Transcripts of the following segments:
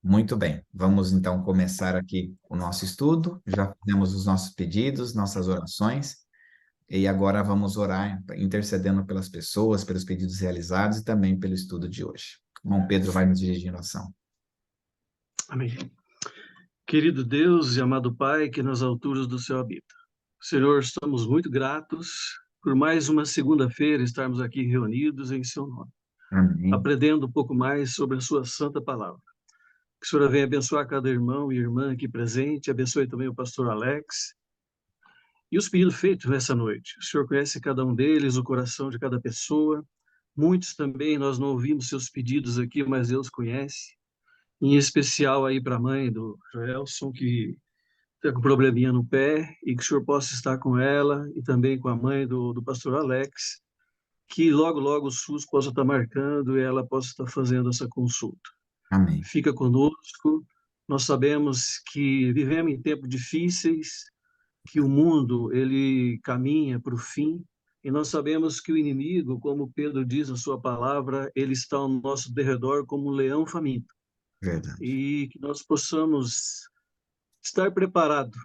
Muito bem, vamos então começar aqui o nosso estudo. Já fizemos os nossos pedidos, nossas orações, e agora vamos orar, intercedendo pelas pessoas, pelos pedidos realizados e também pelo estudo de hoje. Irmão Pedro vai nos dirigir em oração. Amém. Querido Deus e amado Pai, que nas alturas do céu habita. Senhor, estamos muito gratos por mais uma segunda-feira estarmos aqui reunidos em seu nome, Amém. aprendendo um pouco mais sobre a sua santa palavra. Que o Senhor venha abençoar cada irmão e irmã aqui presente, abençoe também o pastor Alex e os pedidos feitos nessa noite. O Senhor conhece cada um deles, o coração de cada pessoa. Muitos também nós não ouvimos seus pedidos aqui, mas Deus conhece. Em especial aí para a mãe do Joelson, que está com um probleminha no pé, e que o senhor possa estar com ela, e também com a mãe do pastor Alex, que logo, logo o SUS possa estar marcando e ela possa estar fazendo essa consulta. Amém. Fica conosco, nós sabemos que vivemos em tempos difíceis, que o mundo ele caminha para o fim, e nós sabemos que o inimigo, como Pedro diz na sua palavra, ele está ao nosso derredor como um leão faminto, Verdade. e que nós possamos estar preparados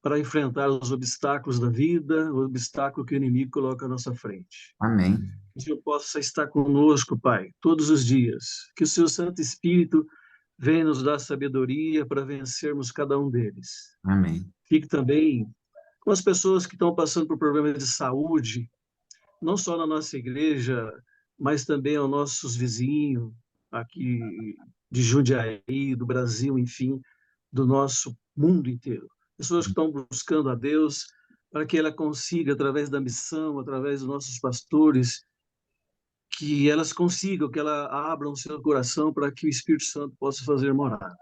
para enfrentar os obstáculos da vida, o obstáculo que o inimigo coloca à nossa frente. Amém. Que o Senhor possa estar conosco, Pai, todos os dias. Que o seu Santo Espírito venha nos dar sabedoria para vencermos cada um deles. Amém. Fique também com as pessoas que estão passando por problemas de saúde, não só na nossa igreja, mas também aos nossos vizinhos aqui de Jundiaí, do Brasil, enfim, do nosso mundo inteiro. Pessoas que estão buscando a Deus para que ela consiga, através da missão, através dos nossos pastores, que elas consigam, que ela abram o seu coração para que o Espírito Santo possa fazer morada.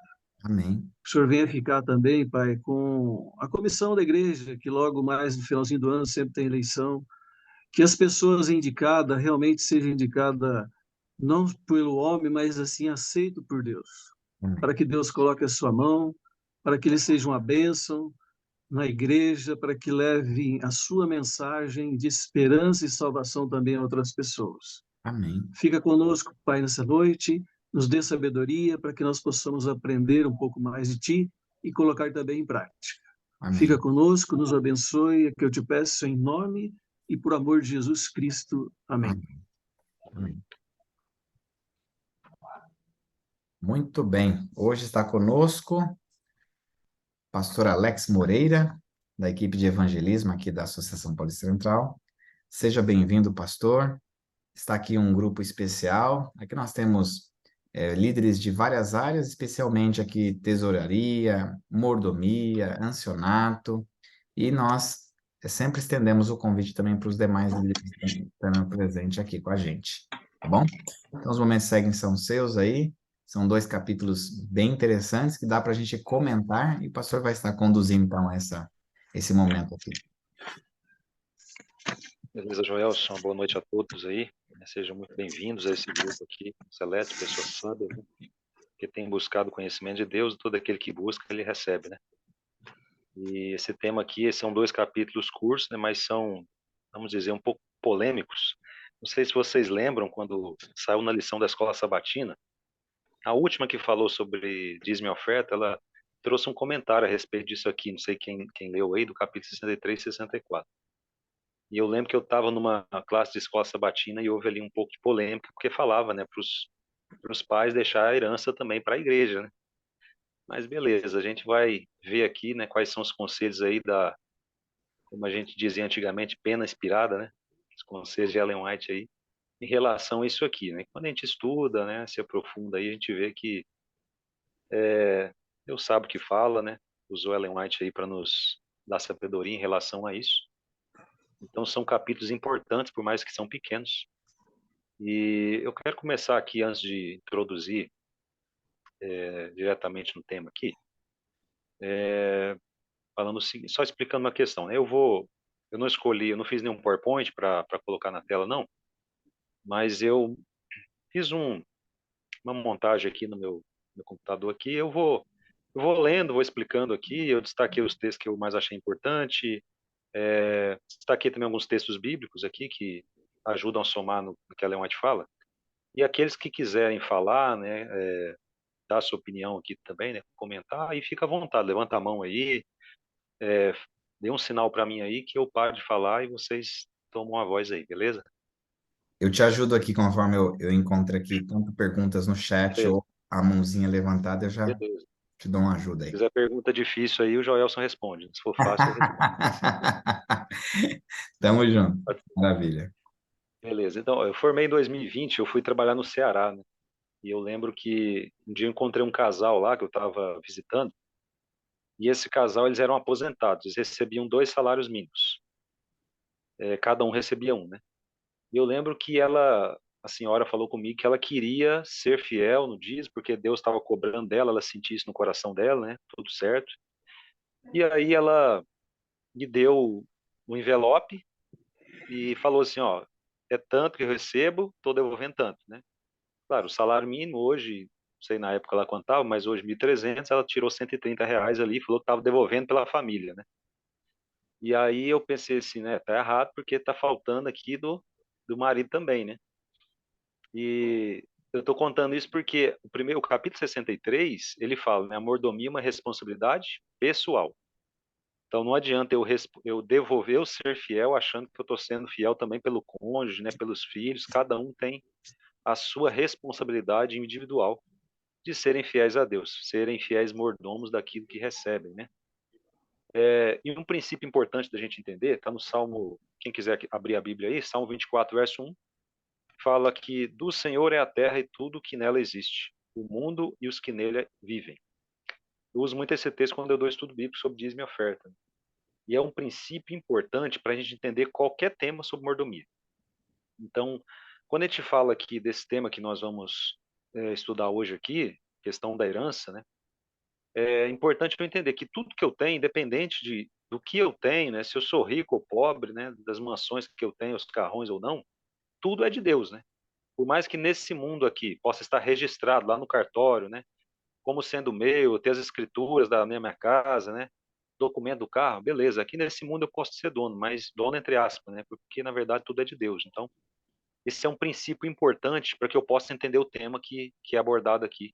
Amém. O Senhor venha ficar também, Pai, com a comissão da igreja, que logo mais no finalzinho do ano sempre tem eleição, que as pessoas indicadas realmente sejam indicadas não pelo homem, mas assim aceito por Deus, Amém. para que Deus coloque a sua mão, para que eles sejam uma bênção na igreja, para que levem a sua mensagem de esperança e salvação também a outras pessoas. Amém. Fica conosco, Pai, nessa noite, nos dê sabedoria para que nós possamos aprender um pouco mais de Ti e colocar também em prática. Fica Amém. conosco, nos abençoe, é que eu te peço em nome e por amor de Jesus Cristo. Amém. Amém. Amém. Muito bem. Hoje está conosco pastor Alex Moreira, da equipe de evangelismo aqui da Associação Paulista Central. Seja bem-vindo, pastor. Está aqui um grupo especial. Aqui nós temos líderes de várias áreas, especialmente aqui tesouraria, mordomia, ancionato, e nós sempre estendemos o convite também para os demais líderes que estão presentes aqui com a gente, tá bom? Então, os momentos seguem são seus aí, são 2 capítulos bem interessantes que dá para a gente comentar, e o pastor vai estar conduzindo, então, esse momento aqui. Beleza, Joelson, boa noite a todos aí. Sejam muito bem-vindos a esse grupo aqui, seleto, pessoas sábias, né? Que tem buscado o conhecimento de Deus, e todo aquele que busca, ele recebe, né? E esse tema aqui, são 2 capítulos curtos, né? Mas são, vamos dizer, um pouco polêmicos. Não sei se vocês lembram, quando saiu na lição da Escola Sabatina, a última que falou sobre dízimo e oferta, ela trouxe um comentário a respeito disso aqui, não sei quem leu aí, do capítulo 63 e 64. E eu lembro que eu estava numa classe de escola sabatina e houve ali um pouco de polêmica, porque falava, né, para os pais deixar a herança também para a igreja, né? Mas beleza, a gente vai ver aqui, né, quais são os conselhos aí da, como a gente dizia antigamente, pena inspirada, né? Os conselhos de Ellen White aí, em relação a isso aqui, né? Quando a gente estuda, né, se aprofunda aí, a gente vê que Deus sabe o que fala, né? Usou Ellen White aí para nos dar sabedoria em relação a isso. Então são capítulos importantes, por mais que são pequenos. E eu quero começar aqui, antes de introduzir diretamente no tema aqui, falando o seguinte, só explicando uma questão, né? Eu não escolhi, eu não fiz nenhum PowerPoint para colocar na tela, não, mas eu fiz uma montagem aqui no meu computador aqui, eu vou lendo, vou explicando aqui, eu destaquei os textos que eu mais achei importante, destaquei também alguns textos bíblicos aqui que ajudam a somar no que a Ellen White fala, e aqueles que quiserem falar, né, dar a sua opinião aqui também, né? Comentar, aí fica à vontade, levanta a mão aí, dê um sinal para mim aí que eu paro de falar e vocês tomam a voz aí, beleza? Eu te ajudo aqui conforme eu encontro aqui tanto perguntas no chat Beleza, ou a mãozinha levantada, eu já beleza. te dou uma ajuda Se aí. fizer pergunta difícil aí, o Joelson responde. Se for fácil, eu respondo. Tamo junto. Maravilha. Beleza. Então, eu formei em 2020, eu fui trabalhar no Ceará, né? E eu lembro que um dia eu encontrei um casal lá que eu estava visitando, e esse casal, eles eram aposentados, eles recebiam 2 salários mínimos. Cada um recebia um, né? E eu lembro que a senhora falou comigo que ela queria ser fiel no dízimo, porque Deus estava cobrando dela, ela sentia isso no coração dela, né? Tudo certo. E aí ela me deu um envelope e falou assim, ó, é tanto que eu recebo, estou devolvendo tanto, né? Claro, o salário mínimo hoje, não sei na época lá quanto estava, mas hoje 1.300, ela tirou R$ 130 ali e falou que estava devolvendo pela família, né? E aí eu pensei assim, né, tá errado porque tá faltando aqui do marido também, né? E eu tô contando isso porque o capítulo 63, ele fala, né, a mordomia é uma responsabilidade pessoal. Então não adianta eu devolver, eu ser fiel, achando que eu estou sendo fiel também pelo cônjuge, né, pelos filhos. Cada um tem a sua responsabilidade individual de serem fiéis a Deus, serem fiéis mordomos daquilo que recebem, né? E um princípio importante da gente entender, está no Salmo, quem quiser abrir a Bíblia aí, Salmo 24, verso 1, fala que do Senhor é a terra e tudo que nela existe, o mundo e os que nele vivem. Eu uso muito esse texto quando eu dou estudo bíblico sobre dízimo e oferta. E é um princípio importante para a gente entender qualquer tema sobre mordomia. Então, quando a gente fala aqui desse tema que nós vamos estudar hoje aqui, questão da herança, né? É importante eu entender que tudo que eu tenho, independente do que eu tenho, né? Se eu sou rico ou pobre, né? Das mansões que eu tenho, os carrões ou não, tudo é de Deus, né? Por mais que nesse mundo aqui possa estar registrado lá no cartório, né? Como sendo meu, ter as escrituras da minha casa, né? Documento do carro, beleza. Aqui nesse mundo eu posso ser dono, mas dono entre aspas, né? Porque na verdade tudo é de Deus. Então, esse é um princípio importante para que eu possa entender o tema que é abordado aqui.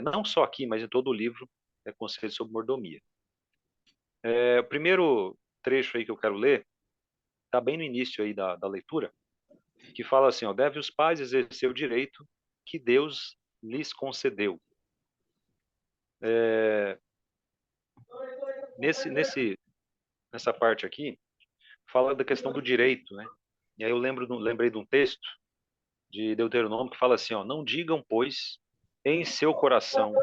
Não só aqui, mas em todo o livro, é Conselho sobre Mordomia. O primeiro trecho aí que eu quero ler está bem no início aí da leitura, que fala assim, ó, deve os pais exercer o direito que Deus lhes concedeu. É, nessa parte aqui, fala da questão do direito, né? E aí eu lembrei de um texto de Deuteronômio que fala assim, ó, não digam, pois, em seu coração,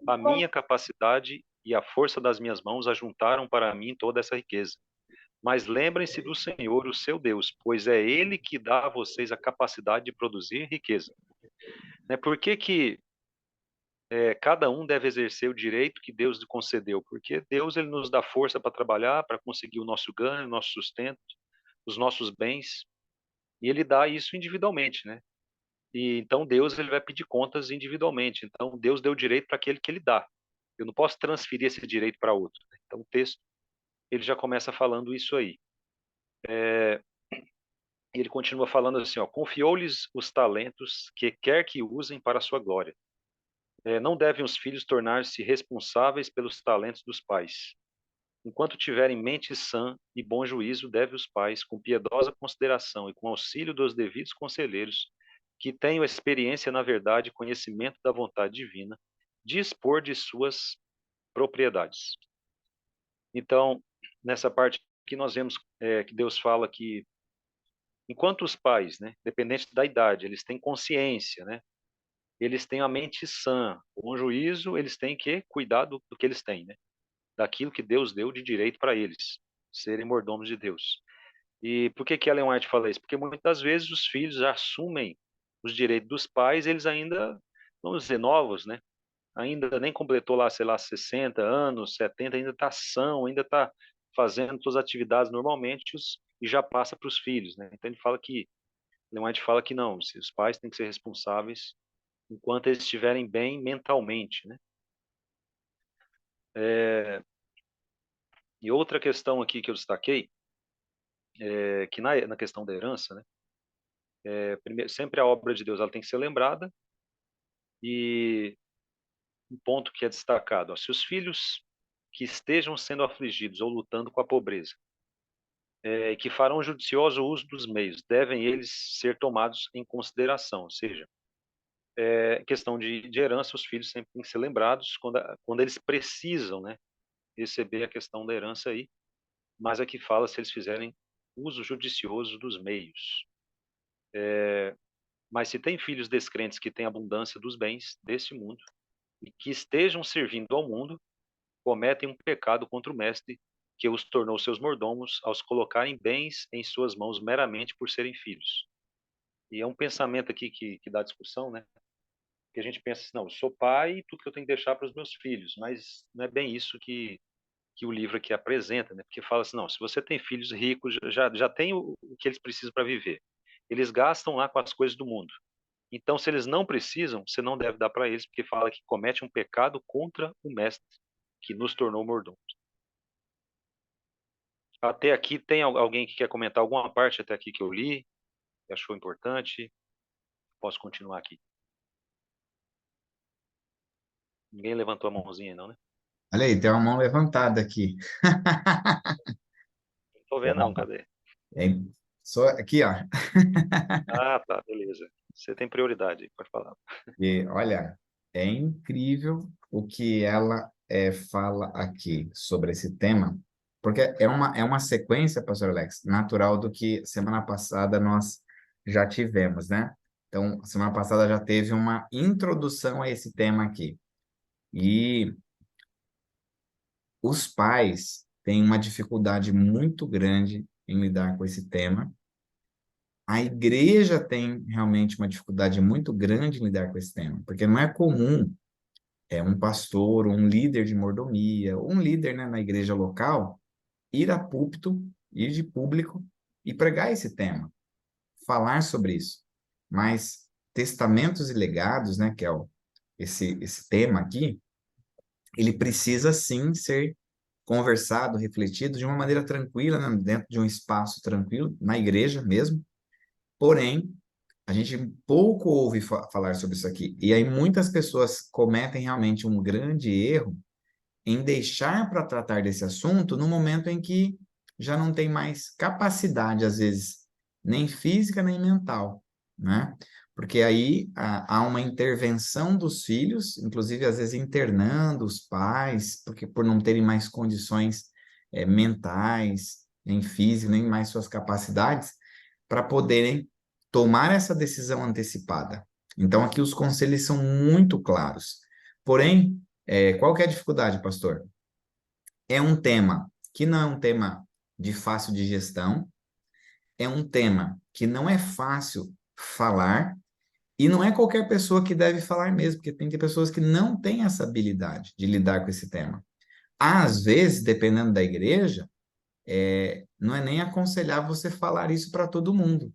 a minha capacidade e a força das minhas mãos ajuntaram para mim toda essa riqueza. Mas lembrem-se do Senhor, o seu Deus, pois é Ele que dá a vocês a capacidade de produzir riqueza. Né? Por que cada um deve exercer o direito que Deus lhe concedeu? Porque Deus ele nos dá força para trabalhar, para conseguir o nosso ganho, o nosso sustento, os nossos bens, e Ele dá isso individualmente, né? E então Deus ele vai pedir contas individualmente. Então Deus deu direito para aquele que Ele dá. Eu não posso transferir esse direito para outro. Né? Então o texto ele já começa falando isso aí. Ele continua falando assim, ó, confiou-lhes os talentos que quer que usem para a sua glória. Não devem os filhos tornar-se responsáveis pelos talentos dos pais. Enquanto tiverem mente sã e bom juízo, devem os pais, com piedosa consideração e com auxílio dos devidos conselheiros, que tenham experiência na verdade e conhecimento da vontade divina, dispor de suas propriedades. Então, nessa parte aqui nós vemos que Deus fala que enquanto os pais, né, dependente da idade, eles têm consciência, né, eles têm a mente sã, com juízo, eles têm que cuidar do que eles têm, né, daquilo que Deus deu de direito para eles, serem mordomos de Deus. E por que Ellen White fala isso? Porque muitas das vezes os filhos assumem os direitos dos pais, eles ainda, vamos dizer, novos, né? Ainda nem completou lá, sei lá, 60 anos, 70, ainda está são, ainda está fazendo suas atividades normalmente e já passa para os filhos, né? Então ele fala que, Ellen White fala que não, os pais têm que ser responsáveis enquanto eles estiverem bem mentalmente, né? E outra questão aqui que eu destaquei, que na questão da herança, né? Primeiro, sempre a obra de Deus ela tem que ser lembrada e um ponto que é destacado. Ó, se os filhos que estejam sendo afligidos ou lutando com a pobreza, que farão judicioso uso dos meios, devem eles ser tomados em consideração, ou seja, questão de herança, os filhos sempre têm que ser lembrados quando eles precisam, né, receber a questão da herança aí, mas aqui fala se eles fizerem uso judicioso dos meios. Mas se tem filhos descrentes que têm abundância dos bens deste mundo e que estejam servindo ao mundo, cometem um pecado contra o mestre, que os tornou seus mordomos aos colocarem bens em suas mãos meramente por serem filhos. E é um pensamento aqui que dá discussão, né? Que a gente pensa assim, não, eu sou pai e tudo que eu tenho que deixar para os meus filhos, mas não é bem isso que o livro aqui apresenta, né? Porque fala assim, não, se você tem filhos ricos, já tem o que eles precisam para viver. Eles gastam lá com as coisas do mundo. Então, se eles não precisam, você não deve dar para eles, porque fala que comete um pecado contra o mestre, que nos tornou mordomos. Até aqui, tem alguém que quer comentar alguma parte até aqui que eu li, que achou importante? Posso continuar aqui. Ninguém levantou a mãozinha, não, né? Olha aí, tem uma mão levantada aqui. Não tô vendo, não, cadê? É, só aqui, ó. Ah, tá, beleza. Você tem prioridade, pode falar. E, olha, é incrível o que ela fala aqui sobre esse tema, porque é uma sequência, pastor Alex, natural do que semana passada nós já tivemos, né? Então, semana passada já teve uma introdução a esse tema aqui. E os pais têm uma dificuldade muito grande em lidar com esse tema. A igreja tem realmente uma dificuldade muito grande em lidar com esse tema, porque não é comum um pastor, um líder de mordomia, ou um líder, né, na igreja local, ir a púlpito, ir de público e pregar esse tema, falar sobre isso. Mas testamentos e legados, né, que é esse tema aqui, ele precisa sim ser conversado, refletido de uma maneira tranquila, né, dentro de um espaço tranquilo, na igreja mesmo. Porém, a gente pouco ouve falar sobre isso aqui. E aí muitas pessoas cometem realmente um grande erro em deixar para tratar desse assunto no momento em que já não tem mais capacidade, às vezes, nem física nem mental, né? Porque aí há uma intervenção dos filhos, inclusive às vezes internando os pais, porque por não terem mais condições mentais, nem físicas, nem mais suas capacidades, para poderem tomar essa decisão antecipada. Então, aqui os conselhos são muito claros. Porém, qual que é a dificuldade, pastor? É um tema que não é um tema de fácil digestão, é um tema que não é fácil falar, e não é qualquer pessoa que deve falar mesmo, porque tem pessoas que não têm essa habilidade de lidar com esse tema. Às vezes, dependendo da igreja, não é nem aconselhar você falar isso para todo mundo.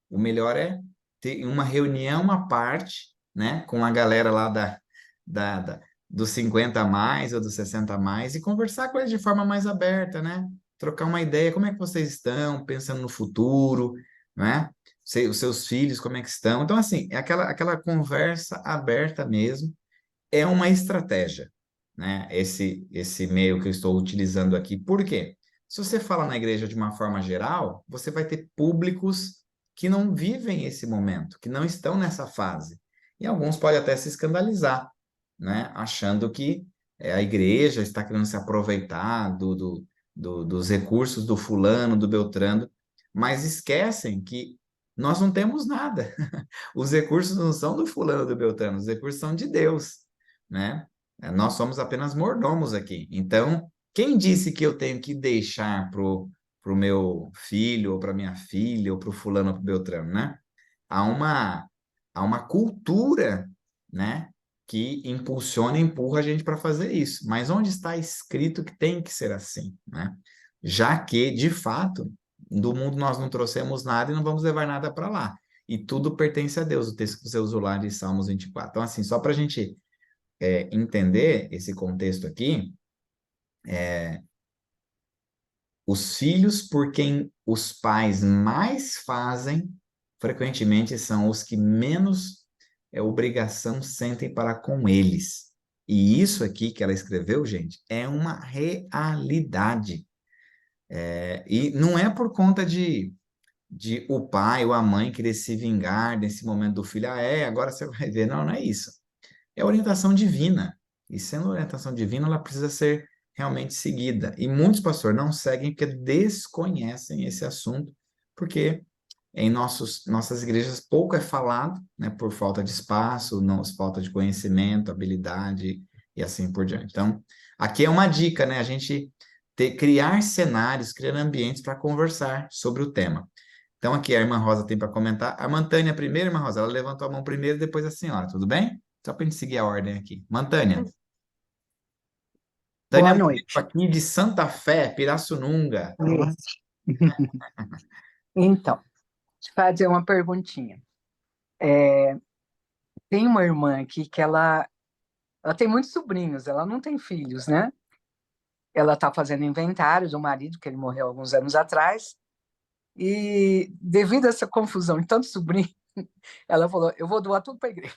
O melhor é ter uma reunião à parte, né, com a galera lá dos 50 a mais ou dos 60 a mais e conversar com eles de forma mais aberta, né? Trocar uma ideia, como é que vocês estão, pensando no futuro, né? Os seus filhos, como é que estão? Então, assim, é aquela conversa aberta mesmo, é uma estratégia, né? Esse meio que eu estou utilizando aqui. Por quê? Se você fala na igreja de uma forma geral, você vai ter públicos que não vivem esse momento, que não estão nessa fase. E alguns podem até se escandalizar, né? Achando que a igreja está querendo se aproveitar dos recursos do fulano, do Beltrano, mas esquecem que nós não temos nada. Os recursos não são do fulano, do Beltrano, os recursos são de Deus, né? Nós somos apenas mordomos aqui. Então, quem disse que eu tenho que deixar pro meu filho, ou para minha filha, ou para o fulano, ou para o Beltrano, né? Há uma cultura, né, que impulsiona e empurra a gente para fazer isso. Mas onde está escrito que tem que ser assim, né? Já que, de fato, do mundo nós não trouxemos nada e não vamos levar nada para lá. E tudo pertence a Deus, o texto que você usou lá de Salmos 24. Então, assim, só para a gente entender esse contexto aqui, os filhos por quem os pais mais fazem, frequentemente são os que menos obrigação sentem para com eles. E isso aqui que ela escreveu, gente, é uma realidade. E não é por conta de o pai ou a mãe querer se vingar nesse momento do filho. Ah, agora você vai ver. Não, não é isso. É orientação divina. E sendo orientação divina, ela precisa ser realmente seguida. E muitos pastores não seguem porque desconhecem esse assunto, porque em nossas igrejas pouco é falado, né, por falta de espaço, não, falta de conhecimento, habilidade e assim por diante. Então, aqui é uma dica, né, a gente criar cenários, criar ambientes para conversar sobre o tema. Então, aqui a irmã Rosa tem para comentar. A Mantânia primeiro, irmã Rosa, ela levantou a mão primeiro, depois a senhora, tudo bem? Só para a gente seguir a ordem aqui. Mantânia. Boa Tânia Maria, noite. aqui de Santa Fé, Pirassununga. Isso. Então, te fazer uma perguntinha. Tem uma irmã aqui que ela tem muitos sobrinhos, ela não tem filhos, né? Ela está fazendo inventário do marido, que ele morreu alguns anos atrás, e devido a essa confusão em tanto sobrinho, ela falou, eu vou doar tudo para a igreja.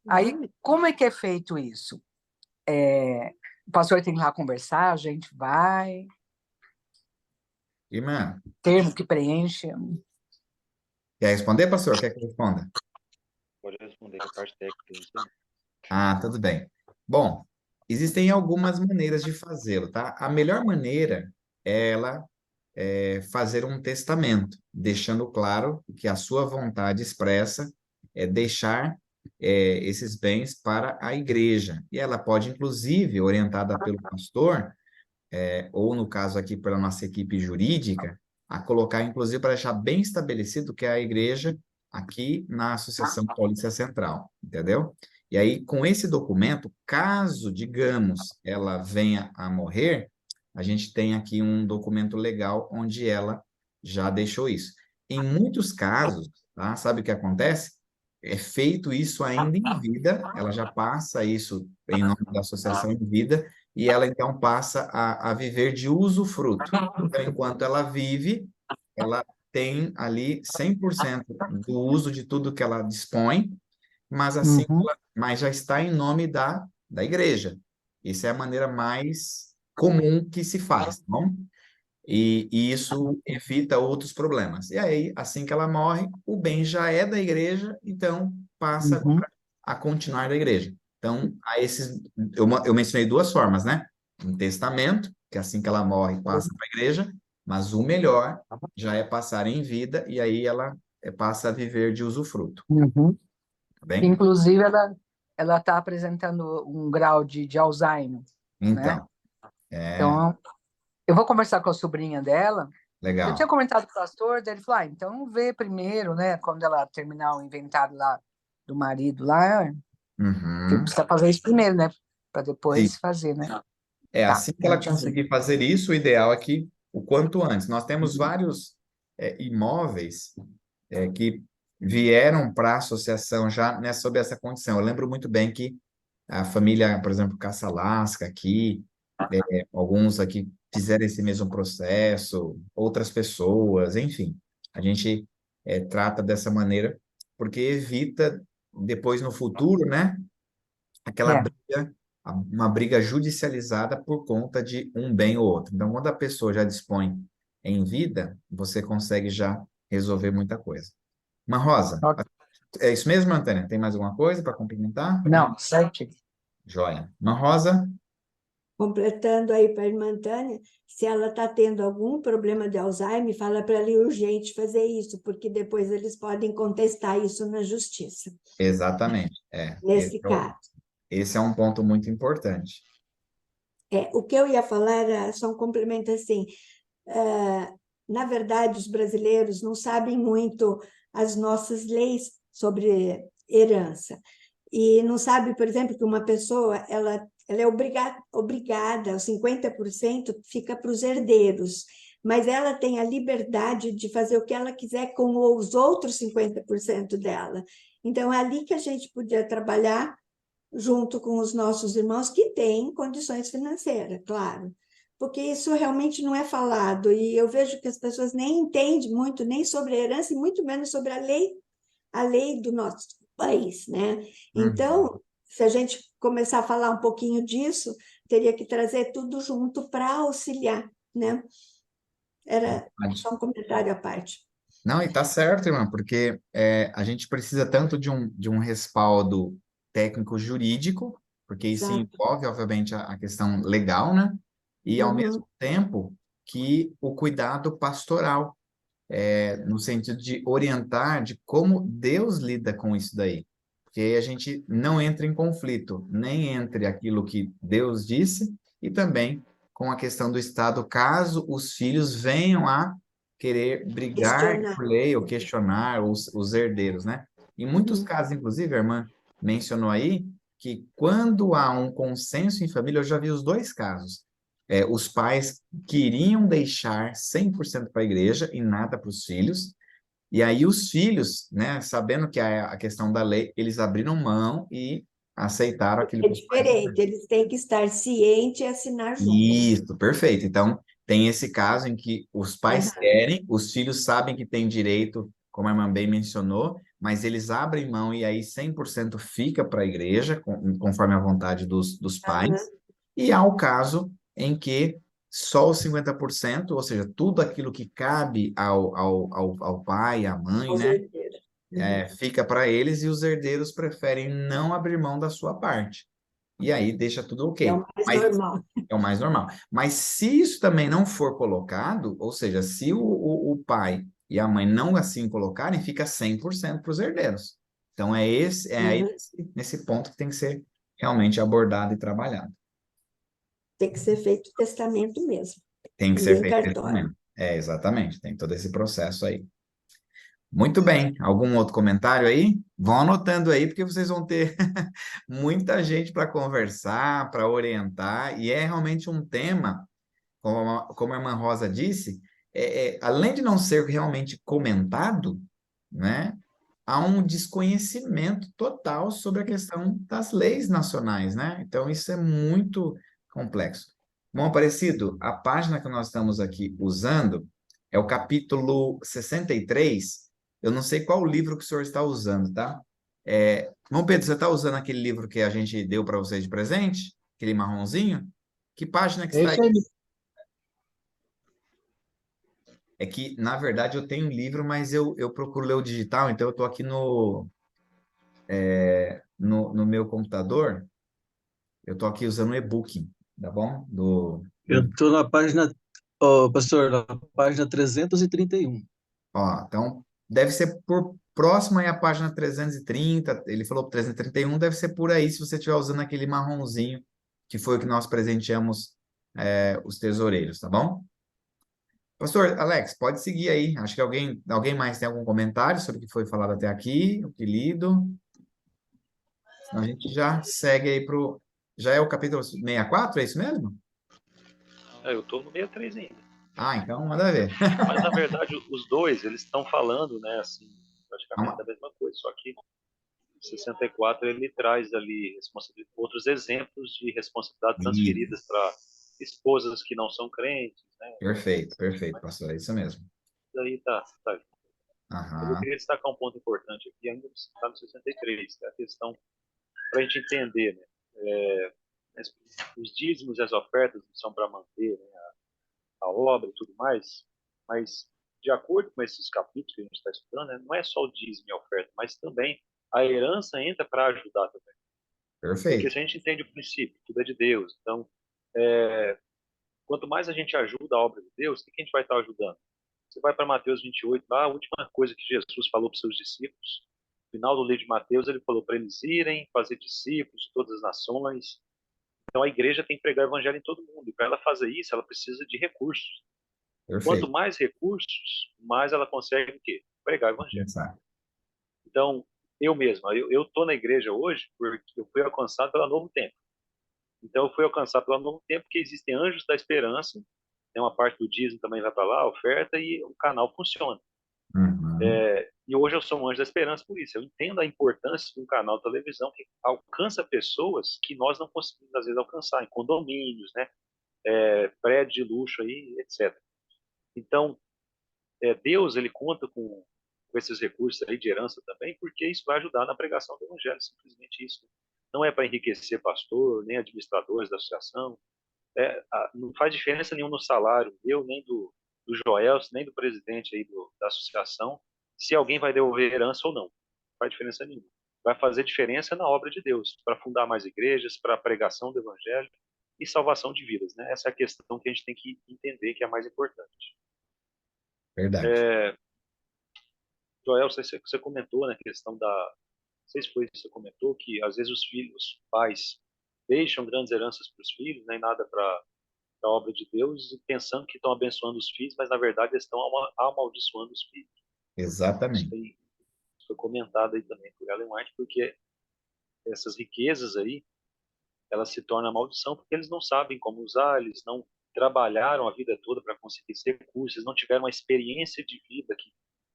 Aí, como é que é feito isso? O pastor tem que ir lá conversar, a gente vai, Irmã, termo que preenche. quer responder, pastor? Quer que eu responda? Pode responder a parte técnica, não sei. Ah, tudo bem. Bom, existem algumas maneiras de fazê-lo, tá? A melhor maneira é ela fazer um testamento, deixando claro que a sua vontade expressa é deixar esses bens para a igreja. E ela pode, inclusive, orientada pelo pastor, ou no caso aqui pela nossa equipe jurídica, a colocar, inclusive, para deixar bem estabelecido que é a igreja aqui na Associação Paulista Central, entendeu? E aí, com esse documento, caso, digamos, ela venha a morrer, a gente tem aqui um documento legal onde ela já deixou isso. Em muitos casos, tá? Sabe o que acontece? É feito isso ainda em vida, ela já passa isso em nome da associação em vida, e ela então passa a viver de usufruto. Então, enquanto ela vive, ela tem ali 100% do uso de tudo que ela dispõe, mas assim, Uhum, mas já está em nome da igreja. Essa é a maneira mais comum que se faz, tá bom? E isso evita outros problemas. E aí, assim que ela morre, o bem já é da igreja, então passa uhum, agora a continuar da igreja. Então, eu mencionei duas formas, né? Um testamento, que assim que ela morre, passa para a igreja, mas o melhor já é passar em vida, e aí ela passa a viver de usufruto, uhum. tá bem? Inclusive, ela está apresentando um grau de Alzheimer, né? Então, Então, eu vou conversar com a sobrinha dela. Eu tinha legal. comentado com o pastor, daí ele falou, então vê primeiro, né? Quando ela terminar o inventário lá do marido lá, que Uhum. precisa fazer isso primeiro, né? Para Sim. depois fazer, né? Tá, Assim que então ela te digo. conseguir fazer isso, o ideal é que o quanto antes. Nós temos vários imóveis que vieram para a associação já sob essa condição. Eu lembro muito bem que a família, por exemplo, Caça-Lasca aqui, alguns aqui fizeram esse mesmo processo, outras pessoas, enfim. A gente trata dessa maneira porque evita depois no futuro, né? Aquela É. briga, uma briga judicializada por conta de um bem ou outro. Então, quando a pessoa já dispõe em vida, você consegue já resolver muita coisa. Uma Rosa, Ok. é isso mesmo, Antônia? Tem mais alguma coisa para complementar? Não, certinho. Joia. Uma Rosa? Completando aí para a irmã Tânia, se ela está tendo algum problema de Alzheimer, fala para ela ir urgente fazer isso, porque depois eles podem contestar isso na justiça, Exatamente. nesse caso. Esse é um ponto muito importante. O que eu ia falar era só um complemento assim, na verdade, os brasileiros não sabem muito as nossas leis sobre herança. E não sabe, por exemplo, que uma pessoa ela é obrigada, os 50% fica para os herdeiros, mas ela tem a liberdade de fazer o que ela quiser com os outros 50% dela. Então, é ali que a gente podia trabalhar junto com os nossos irmãos que têm condições financeiras, claro, porque isso realmente não é falado, e eu vejo que as pessoas nem entendem muito nem sobre a herança, e muito menos sobre a lei do nosso país, né? Uhum. Então, se a gente começar a falar um pouquinho disso, teria que trazer tudo junto para auxiliar, né? Era só um comentário à parte. Não, e tá certo, irmã, porque a gente precisa tanto de um respaldo técnico-jurídico, porque isso Exato. envolve, obviamente, a questão legal, né? E, ao mesmo tempo, que o cuidado pastoral, no sentido de orientar de como Deus lida com isso daí. Porque aí a gente não entra em conflito, nem entre aquilo que Deus disse e também com a questão do Estado, caso os filhos venham a querer brigar Questionar. por lei ou questionar os herdeiros, né? Em muitos casos, inclusive, a irmã mencionou aí que quando há um consenso em família, eu já vi os dois casos. Os pais queriam deixar 100% para a igreja e nada para os filhos, e aí os filhos, né, sabendo que a questão da lei, eles abriram mão e aceitaram aquilo É que os pais. diferente, eles têm que estar cientes e assinar juntos. Isso, perfeito. Então, tem esse caso em que os pais querem, os filhos sabem que têm direito, como a irmã bem mencionou, mas eles abrem mão e aí 100% fica para a igreja, conforme a vontade dos pais. E há o caso em que só os 50%, ou seja, tudo aquilo que cabe ao pai, à mãe, Aos né, herdeiros. fica para eles e os herdeiros preferem não abrir mão da sua parte. E aí deixa tudo É ok. o mais Mas normal. é o mais normal. Mas se isso também não for colocado, ou seja, se o pai e a mãe não assim colocarem, fica 100% para os herdeiros. Então, aí nesse ponto que tem que ser realmente abordado e trabalhado. Tem que ser feito o testamento mesmo. Tem que E ser em feito esse cartório. momento. Exatamente, tem todo esse processo aí. Muito bem. Algum outro comentário aí? Vão anotando aí, porque vocês vão ter muita gente para conversar, para orientar, e é realmente um tema, como a irmã Rosa disse, além de não ser realmente comentado, né, há um desconhecimento total sobre a questão das leis nacionais, né? Então, isso é muito complexo. Bom, Aparecido, a página que nós estamos aqui usando é o capítulo 63. Eu não sei qual livro que o senhor está usando, tá? João Pedro, você está usando aquele livro que a gente deu para vocês de presente? Aquele marronzinho? Que página que É está isso aí? aí. É que, na verdade, eu tenho um livro, mas eu procuro ler o digital, então eu estou aqui no meu computador, eu estou aqui usando o e-book, tá bom? Eu estou na página, pastor, na página 331. Ó, então, deve ser por próximo aí à página 330, ele falou 331, deve ser por aí, se você estiver usando aquele marronzinho, que foi o que nós presenteamos os tesoureiros, tá bom? Pastor Alex, pode seguir aí. Acho que alguém mais tem algum comentário sobre o que foi falado até aqui, o que lido. Senão a gente já segue aí pro. Já é o capítulo 64, é isso mesmo? Eu estou no 63 ainda. Ah, então manda ver. Mas, na verdade, os dois, eles estão falando, né, assim, praticamente Calma. a mesma coisa, só que o 64 ele traz ali outros exemplos de responsabilidade Isso. transferidas para esposas que não são crentes, né? Perfeito, perfeito, pastor. É isso mesmo. Daí tá. Mas eu Aham. queria destacar um ponto importante aqui, ainda está no 63, que é a questão para a gente entender, né? Os dízimos e as ofertas são para manter, né, a obra e tudo mais, mas de acordo com esses capítulos que a gente está estudando, né, não é só o dízimo e a oferta, mas também a herança entra para ajudar também. Porque Perfeito. se a gente entende o princípio, tudo é de Deus, então, quanto mais a gente ajuda a obra de Deus, o que a gente vai estar ajudando? Você vai para Mateus 28, lá, a última coisa que Jesus falou para os seus discípulos, no final do livro de Mateus, ele falou para eles irem, fazer discípulos de todas as nações. Então a igreja tem que pregar o evangelho em todo mundo. E para ela fazer isso, ela precisa de recursos. Quanto Perfeito. mais recursos, mais ela consegue o quê? Pregar o evangelho. Pensar. Então, eu mesmo, eu estou na igreja hoje porque eu fui alcançado pela Novo Tempo. Então, eu fui alcançado pela Novo Tempo porque existem anjos da esperança, tem uma parte do dízimo também vai para lá, a oferta, e o canal funciona. Uhum. E hoje eu sou um anjo da esperança por isso. Eu entendo a importância de um canal de televisão que alcança pessoas que nós não conseguimos, às vezes, alcançar, em condomínios, né? Prédios de luxo, aí, etc. Então, Deus ele conta com esses recursos aí de herança também, porque isso vai ajudar na pregação do evangelho, simplesmente isso. não é para enriquecer pastor, nem administradores da associação, não faz diferença nenhuma no salário meu, nem do Joel, nem do presidente aí da associação, se alguém vai devolver herança ou não. Não faz diferença nenhuma. Vai fazer diferença na obra de Deus, para fundar mais igrejas, para a pregação do evangelho e salvação de vidas, né? Essa é a questão que a gente tem que entender, que é a mais importante. Verdade. Joel, você comentou na questão não sei se foi isso que você comentou, que às vezes os pais deixam grandes heranças para os filhos, nem nada para a obra de Deus, pensando que estão abençoando os filhos, mas na verdade eles estão amaldiçoando os filhos. Isso Exatamente. foi comentado aí também por Ellen White, porque essas riquezas aí, elas se tornam maldição porque eles não sabem como usar, eles não trabalharam a vida toda para conseguir esses recursos, eles não tiveram uma experiência de vida que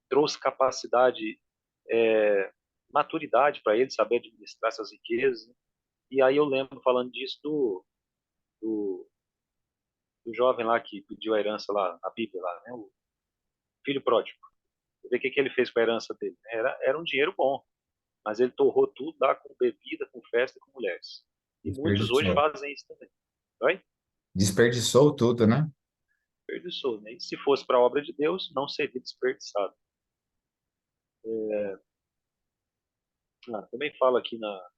trouxe capacidade, maturidade para eles saber administrar essas riquezas, né? E aí eu lembro, falando disso, do, do jovem lá que pediu a herança lá, na Bíblia, lá, né? O filho pródigo. Você vê o que ele fez com a herança dele. Era um dinheiro bom, mas ele torrou tudo lá com bebida, com festa e com mulheres. E muitos hoje Desperdiçou. fazem isso também. Vai? Desperdiçou tudo, né? Desperdiçou, né? E se fosse para a obra de Deus, não seria desperdiçado. Também fala aqui na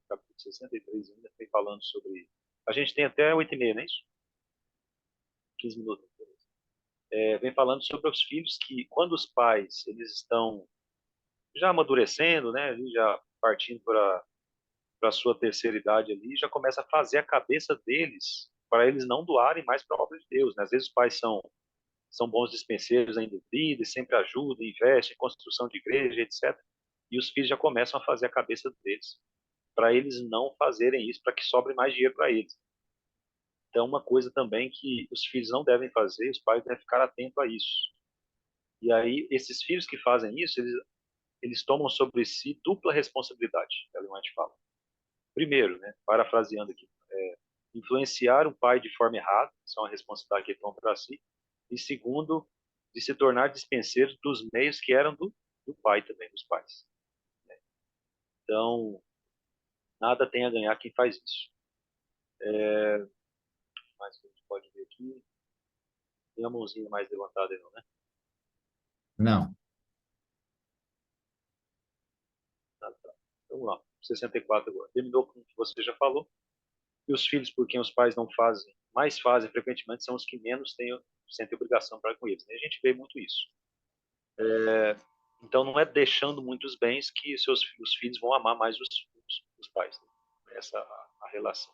capítulo 63, ainda tem falando sobre... A gente tem até 8h30, não é isso? 15 minutos. Vem falando sobre os filhos que, quando os pais eles estão já amadurecendo, né, ali já partindo para a sua terceira idade ali, já começa a fazer a cabeça deles para eles não doarem mais para a obra de Deus, né? Às vezes os pais são bons dispenseiros ainda de vida e sempre ajudam, investem em construção de igreja, etc. E os filhos já começam a fazer a cabeça deles para eles não fazerem isso, para que sobre mais dinheiro para eles. Então, uma coisa também que os filhos não devem fazer, os pais devem ficar atentos a isso. E aí, esses filhos que fazem isso, eles tomam sobre si dupla responsabilidade, Ellen White fala. Primeiro, né, parafraseando aqui, influenciar o pai de forma errada, isso é uma responsabilidade que ele toma para si. E segundo, de se tornar dispenseiros dos meios que eram do pai também, dos pais. Então, nada tem a ganhar quem faz isso. Mas a gente pode ver aqui, tem a mãozinha mais levantada aí, não, né? Não. Tá. Vamos lá, 64 agora. Terminou com o que você já falou. E os filhos por quem os pais não fazem, mais fazem frequentemente, são os que menos sentem obrigação para com eles. A gente vê muito isso. Então, não é deixando muitos bens que os filhos vão amar mais os pais. Né? Essa é a relação.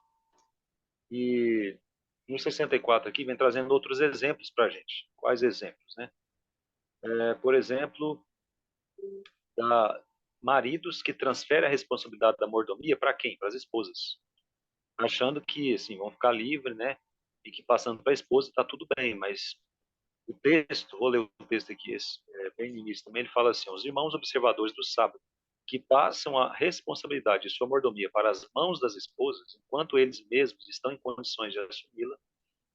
E no 64 aqui vem trazendo outros exemplos para a gente. Quais exemplos? Né? Por exemplo, maridos que transferem a responsabilidade da mordomia para quem? Para as esposas. Achando que assim, vão ficar livres, né? E que passando para a esposa está tudo bem, mas o texto, vou ler o texto aqui, bem no início também, ele fala assim: os irmãos observadores do sábado, que passam a responsabilidade de sua mordomia para as mãos das esposas, enquanto eles mesmos estão em condições de assumi-la,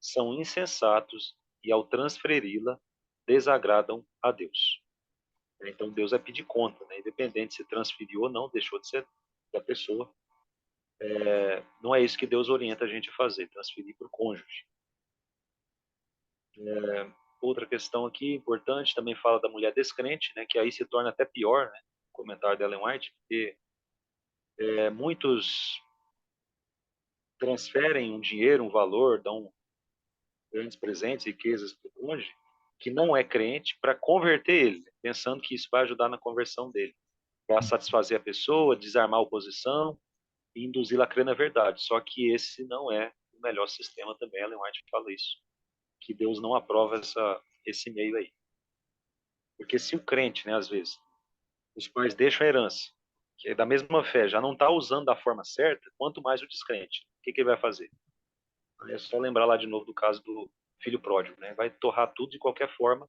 são insensatos e, ao transferi-la, desagradam a Deus. Então, Deus vai pedir conta, né? Independente se transferiu ou não, deixou de ser da pessoa. Não é isso que Deus orienta a gente a fazer, transferir para o cônjuge. Outra questão aqui importante também fala da mulher descrente, né, que aí se torna até pior, né, o comentário da Ellen White, porque muitos transferem um dinheiro, um valor, dão grandes presentes, riquezas para o cônjuge, que não é crente, para converter ele, pensando que isso vai ajudar na conversão dele, para satisfazer a pessoa, desarmar a oposição e induzi-la a crer na verdade. Só que esse não é o melhor sistema também, Ellen White fala isso, que Deus não aprova esse meio aí. Porque se o crente, né, às vezes, os pais deixam a herança, que é da mesma fé, já não está usando da forma certa, quanto mais o descrente. O que ele vai fazer? Aí é só lembrar lá de novo do caso do filho pródigo, né? Vai torrar tudo de qualquer forma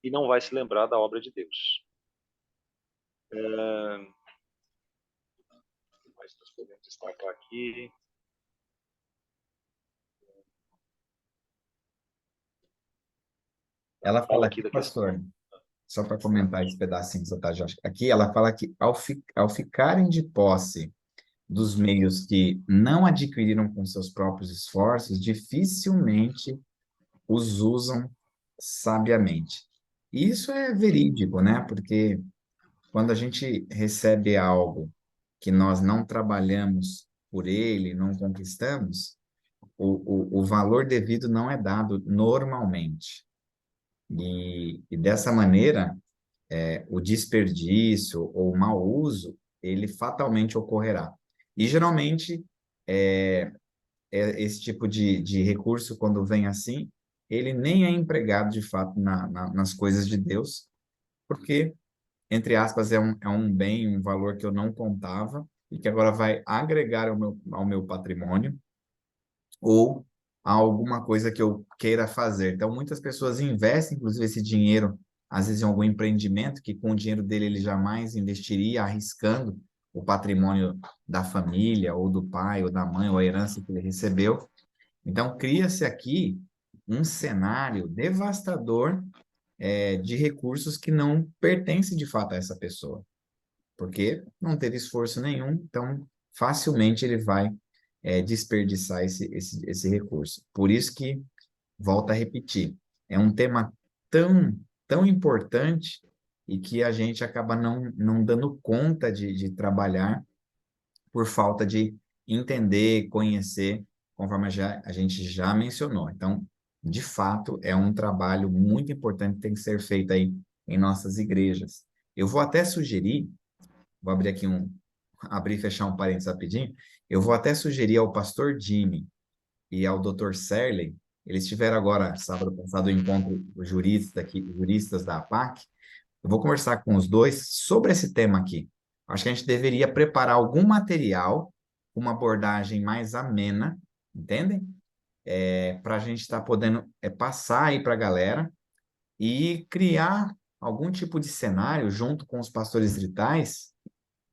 e não vai se lembrar da obra de Deus. Mas nós podemos destacar aqui. Ela fala aqui aqui, da pastor, questão. só para comentar esse pedacinho que você está já aqui, ela fala que ao ficarem de posse dos meios que não adquiriram com seus próprios esforços, dificilmente os usam sabiamente. E isso é verídico, né? Porque quando a gente recebe algo que nós não trabalhamos por ele, não conquistamos, o valor devido não é dado normalmente. E dessa maneira, o desperdício ou o mau uso, ele fatalmente ocorrerá. E geralmente, esse tipo de recurso, quando vem assim, ele nem é empregado de fato nas coisas de Deus, porque, entre aspas, é um bem, um valor que eu não contava e que agora vai agregar ao meu patrimônio ou a alguma coisa que eu queira fazer. Então, muitas pessoas investem, inclusive, esse dinheiro, às vezes, em algum empreendimento que com o dinheiro dele ele jamais investiria, arriscando o patrimônio da família, ou do pai, ou da mãe, ou a herança que ele recebeu. Então, cria-se aqui um cenário devastador, de recursos que não pertencem de fato a essa pessoa, porque não teve esforço nenhum, então facilmente ele vai, desperdiçar esse recurso. Por isso que, volto a repetir, é um tema tão, tão importante e que a gente acaba não dando conta de trabalhar por falta de entender, conhecer, conforme a gente já mencionou. Então, de fato, é um trabalho muito importante que tem que ser feito aí em nossas igrejas. Eu vou até sugerir, vou abrir aqui abrir e fechar um parênteses rapidinho, eu vou até sugerir ao pastor Jimmy e ao Dr. Serley, eles tiveram agora, sábado passado, o encontro juristas da APAC. Eu vou conversar com os dois sobre esse tema aqui. Acho que a gente deveria preparar algum material, uma abordagem mais amena, entendem? Para a gente estar podendo, passar aí para a galera e criar algum tipo de cenário junto com os pastores distritais,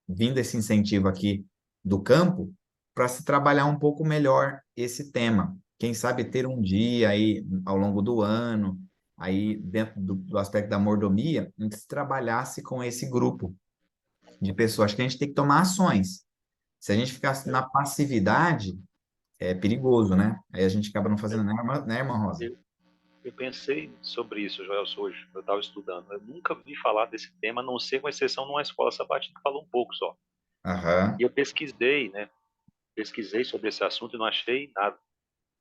vindo esse incentivo aqui do campo, para se trabalhar um pouco melhor esse tema. Quem sabe ter um dia aí ao longo do ano, aí dentro do aspecto da mordomia, em que se trabalhasse com esse grupo de pessoas. Acho que a gente tem que tomar ações. Se a gente ficasse na passividade, é perigoso, né? Aí a gente acaba não fazendo nada, né, irmã Rosa? Eu pensei sobre isso, Joel, hoje. Eu estava estudando. Eu nunca vi falar desse tema, a não ser com exceção numa escola sabatina que falou um pouco só. Aham. E eu pesquisei, né? Pesquisei sobre esse assunto e não achei nada.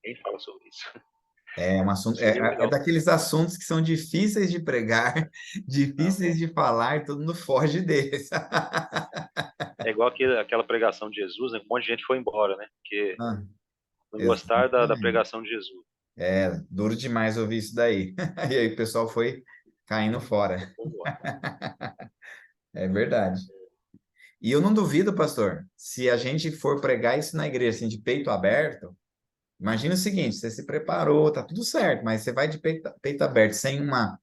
Quem fala sobre isso? É um assunto, Seria é legal. daqueles assuntos que são difíceis de pregar, Não, difíceis de falar, e todo mundo foge deles. é igual aquela pregação de Jesus, né? Um monte de gente foi embora, né? Porque Ah, não gostaram da exatamente. pregação de Jesus. Duro demais ouvir isso daí. E aí o pessoal foi caindo fora. Foi embora. É verdade. E eu não duvido, pastor, se a gente for pregar isso na igreja, assim, de peito aberto, imagina o seguinte, você se preparou, tá tudo certo, mas você vai de peito aberto, sem uma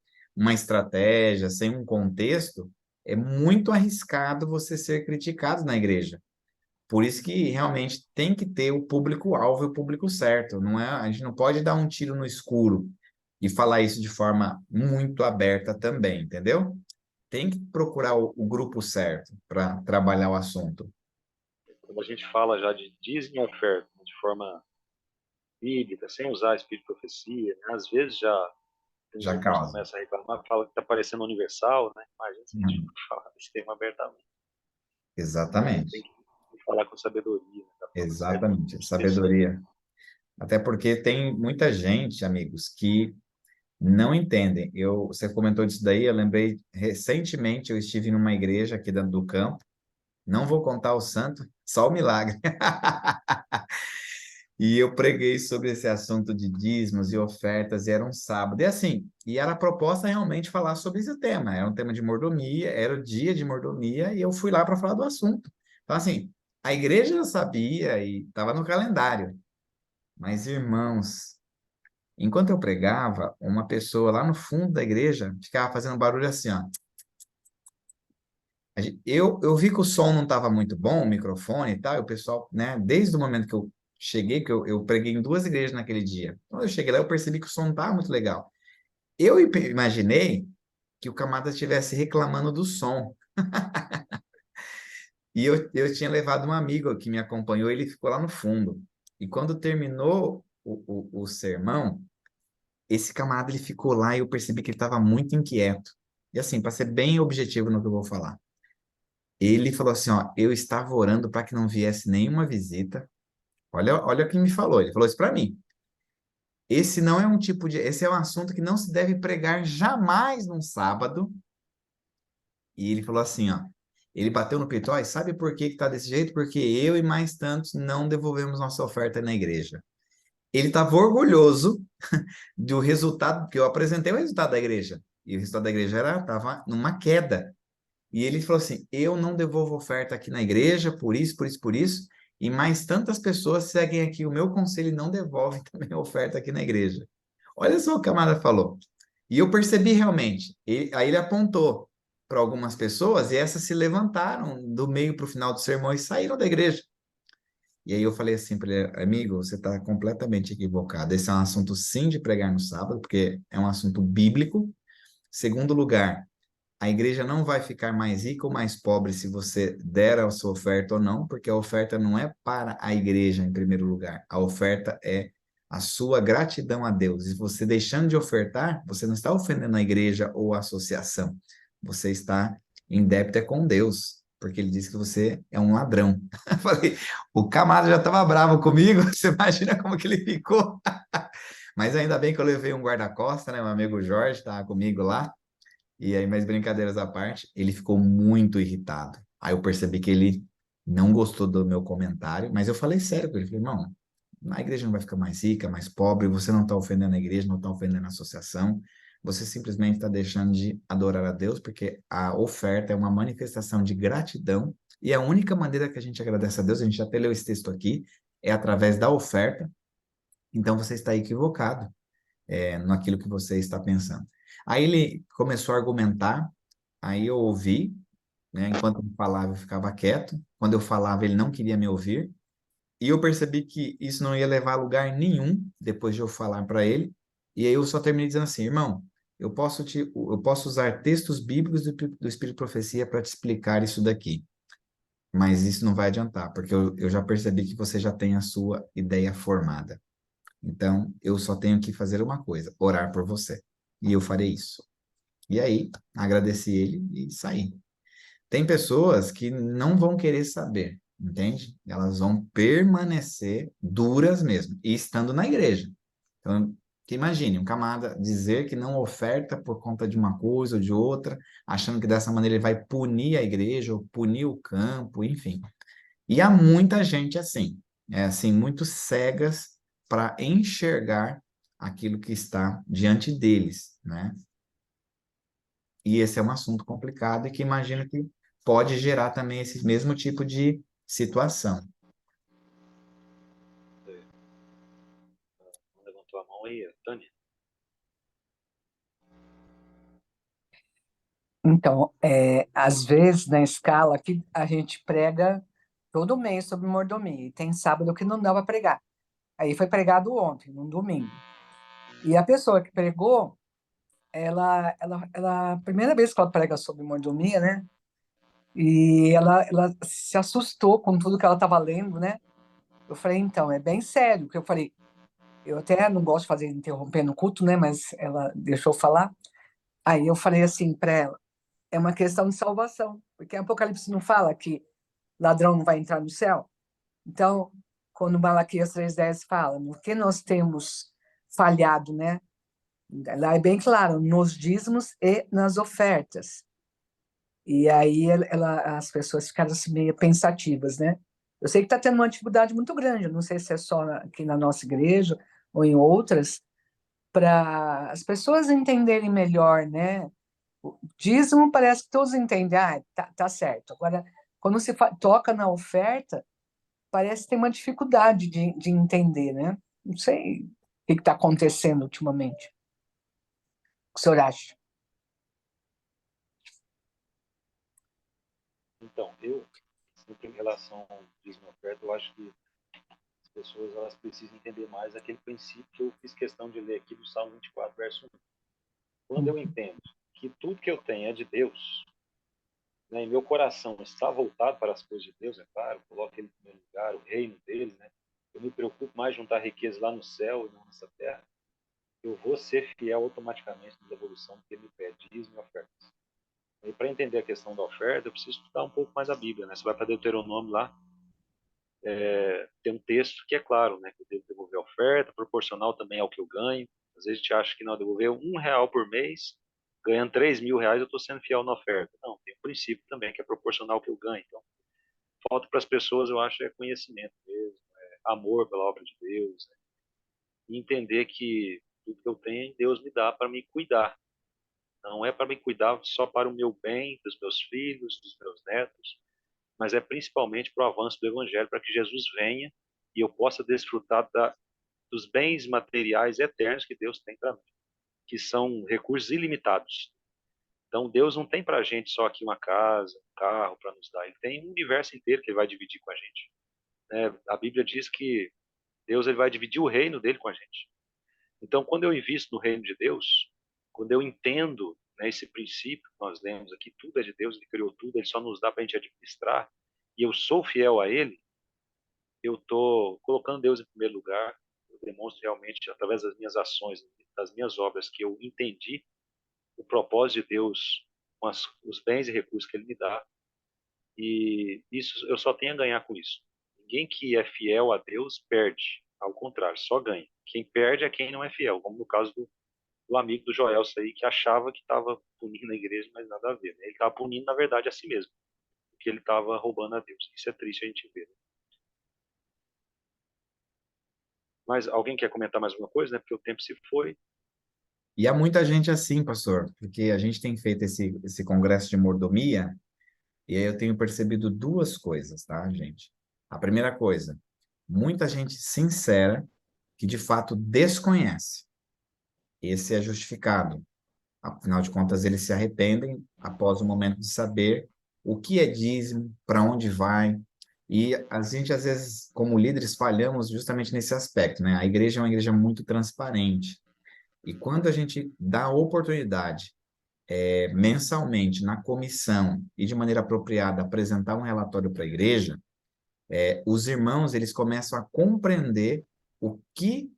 estratégia, sem um contexto, é muito arriscado você ser criticado na igreja. Por isso que realmente tem que ter o público-alvo e o público certo. Não é, a gente não pode dar um tiro no escuro e falar isso de forma muito aberta também, entendeu? Tem que procurar o grupo certo para trabalhar o assunto. Quando a gente fala já de dízimo e oferta, de forma bíblica, sem usar espírito de profecia, né? Às vezes já tem Já irmãos que causa. começam a reclamar, fala que está parecendo universal, né? Imagina se a gente Uhum. falar desse tema abertamente. Então tem Exatamente. que falar com sabedoria, né? Da forma certa, Exatamente. específica. Sabedoria. Até porque tem muita gente, amigos, que não entendem. Você comentou disso daí, eu lembrei, recentemente eu estive numa igreja aqui dentro do campo, não vou contar o santo, só o milagre. E eu preguei sobre esse assunto de dízimos e ofertas, e era um sábado. E assim, e era a proposta realmente falar sobre esse tema. Era um tema de mordomia, era o dia de mordomia, e eu fui lá para falar do assunto. Então, assim, a igreja já sabia e estava no calendário. Mas, irmãos, enquanto eu pregava, uma pessoa lá no fundo da igreja ficava fazendo barulho assim, ó. Eu vi que o som não estava muito bom, o microfone e tal, e o pessoal, né, desde o momento que eu cheguei, que eu preguei em 2 igrejas naquele dia. Quando eu cheguei lá, eu percebi que o som não estava muito legal. Eu imaginei que o camarada estivesse reclamando do som. E eu tinha levado um amigo que me acompanhou, ele ficou lá no fundo. E quando terminou o sermão, esse camarada ele ficou lá e eu percebi que ele estava muito inquieto. E assim, para ser bem objetivo no que eu vou falar, ele falou assim, ó, eu estava orando para que não viesse nenhuma visita. Olha o que me falou, ele falou isso para mim. Esse não é um tipo de, esse é um assunto que não se deve pregar jamais num sábado. E ele falou assim, ó, ele bateu no peito, ó, e sabe por que que tá desse jeito? Porque eu e mais tantos não devolvemos nossa oferta na igreja. Ele estava orgulhoso do resultado, porque eu apresentei o resultado da igreja. E o resultado da igreja estava numa queda. E ele falou assim: eu não devolvo oferta aqui na igreja, por isso, por isso, por isso. E mais tantas pessoas seguem aqui o meu conselho e não devolvem também a oferta aqui na igreja. Olha só o que o camarada falou. E eu percebi realmente. Aí ele apontou para algumas pessoas e essas se levantaram do meio para o final do sermão e saíram da igreja. E aí eu falei assim para ele, amigo, você está completamente equivocado. Esse é um assunto sim de pregar no sábado, porque é um assunto bíblico. Segundo lugar, a igreja não vai ficar mais rica ou mais pobre se você der a sua oferta ou não, porque a oferta não é para a igreja em primeiro lugar. A oferta é a sua gratidão a Deus. E você deixando de ofertar, você não está ofendendo a igreja ou a associação. Você está em débito com Deus, porque ele disse que você é um ladrão. Eu falei, o camarada já estava bravo comigo, você imagina como que ele ficou? Mas ainda bem que eu levei um guarda-costa, né? Meu amigo Jorge estava comigo lá. E aí, mais brincadeiras à parte, ele ficou muito irritado. Aí eu percebi que ele não gostou do meu comentário, mas eu falei sério com ele. Falei, irmão, a igreja não vai ficar mais rica, mais pobre, você não está ofendendo a igreja, não está ofendendo a associação, você simplesmente está deixando de adorar a Deus, porque a oferta é uma manifestação de gratidão, e a única maneira que a gente agradece a Deus, a gente já até leu esse texto aqui, é através da oferta, então você está equivocado naquilo que você está pensando. Aí ele começou a argumentar, aí eu ouvi, né? Enquanto ele falava, eu ficava quieto. Quando eu falava, ele não queria me ouvir. E eu percebi que isso não ia levar a lugar nenhum depois de eu falar para ele. E aí eu só terminei dizendo assim, irmão, eu posso usar textos bíblicos do Espírito de Profecia para te explicar isso daqui. Mas isso não vai adiantar, porque eu já percebi que você já tem a sua ideia formada. Então, eu só tenho que fazer uma coisa, orar por você. E eu farei isso. E aí, agradeci ele e saí. Tem pessoas que não vão querer saber, entende? Elas vão permanecer duras mesmo, e estando na igreja. Então, que imagine, um camarada dizer que não oferta por conta de uma coisa ou de outra, achando que dessa maneira ele vai punir a igreja ou punir o campo, enfim. E há muita gente assim, assim, muito cegas para enxergar aquilo que está diante deles, né? E esse é um assunto complicado e que imagino que pode gerar também esse mesmo tipo de situação. Levantou a mão aí, Tânia. Então, às vezes na escala aqui a gente prega todo mês sobre mordomia, e tem sábado que não dá para pregar. Aí foi pregado ontem, num domingo. E a pessoa que pregou, a primeira vez que ela prega sobre mordomia, né? E ela se assustou com tudo que ela estava lendo, né? Eu falei, então, é bem sério, porque eu falei, eu até não gosto de fazer interromper no culto, né? Mas ela deixou eu falar. Aí eu falei assim para ela, é uma questão de salvação, porque Apocalipse não fala que ladrão não vai entrar no céu. Então, quando Malaquias 3:10 fala, no que nós temos falhado, né? Lá é bem claro, nos dízimos e nas ofertas. E aí as pessoas ficaram assim, meio pensativas, né? Eu sei que está tendo uma dificuldade muito grande, eu não sei se é só aqui na nossa igreja ou em outras, para as pessoas entenderem melhor, né? O dízimo parece que todos entendem, tá certo. Agora, quando se toca na oferta, parece que tem uma dificuldade de entender, né? Não sei o que está acontecendo ultimamente. O que o senhor acha? Então, eu, sempre em relação ao dízimo e oferta, eu acho que as pessoas elas precisam entender mais aquele princípio que eu fiz questão de ler aqui do Salmo 24, verso 1. Quando eu entendo que tudo que eu tenho é de Deus, né, e meu coração está voltado para as coisas de Deus, é claro, coloco Ele em primeiro lugar, o reino dele, né? Eu me preocupo mais em juntar riqueza lá no céu e não nessa terra. Eu vou ser fiel automaticamente na devolução do que Ele me pede, dízimo e ofertas. E para entender a questão da oferta, eu preciso estudar um pouco mais a Bíblia, né? Você vai para Deuteronômio lá, tem um texto que é claro, né? Que eu devo devolver a oferta, proporcional também ao que eu ganho. Às vezes a gente acha que não, devolver R$ 1 por mês, ganhando R$ 3.000, eu estou sendo fiel na oferta. Não, tem um princípio também que é proporcional ao que eu ganho. Então, falta para as pessoas, eu acho, é conhecimento mesmo, é amor pela obra de Deus, né? E entender que tudo que eu tenho, Deus me dá para me cuidar. Não é para me cuidar só para o meu bem, dos meus filhos, dos meus netos, mas é principalmente para o avanço do Evangelho, para que Jesus venha e eu possa desfrutar dos bens materiais eternos que Deus tem para mim, que são recursos ilimitados. Então, Deus não tem para a gente só aqui uma casa, um carro para nos dar. Ele tem um universo inteiro que Ele vai dividir com a gente, né? A Bíblia diz que Deus ele vai dividir o reino dele com a gente. Então, quando eu invisto no reino de Deus, quando eu entendo, né, esse princípio que nós lemos aqui, tudo é de Deus, Ele criou tudo, Ele só nos dá para a gente administrar, e eu sou fiel a Ele, eu estou colocando Deus em primeiro lugar, eu demonstro realmente, através das minhas ações, das minhas obras, que eu entendi o propósito de Deus com os bens e recursos que Ele me dá, e isso eu só tenho a ganhar com isso. Ninguém que é fiel a Deus perde, ao contrário, só ganha. Quem perde é quem não é fiel, como no caso do amigo do Joelson aí, que achava que estava punindo a igreja, mas nada a ver, né? Ele estava punindo, na verdade, a si mesmo, porque ele estava roubando a Deus. Isso é triste a gente ver, né? Mas alguém quer comentar mais alguma coisa, né? Porque o tempo se foi. E há muita gente assim, pastor, porque a gente tem feito esse congresso de mordomia, e aí eu tenho percebido duas coisas, tá, gente? A primeira coisa, muita gente sincera que de fato desconhece. Esse é justificado. Afinal de contas, eles se arrependem após o momento de saber o que é dízimo, para onde vai. E a gente, às vezes, como líderes, falhamos justamente nesse aspecto, né? A igreja é uma igreja muito transparente. E quando a gente dá a oportunidade, mensalmente, na comissão e de maneira apropriada, apresentar um relatório para a igreja, os irmãos eles começam a compreender o que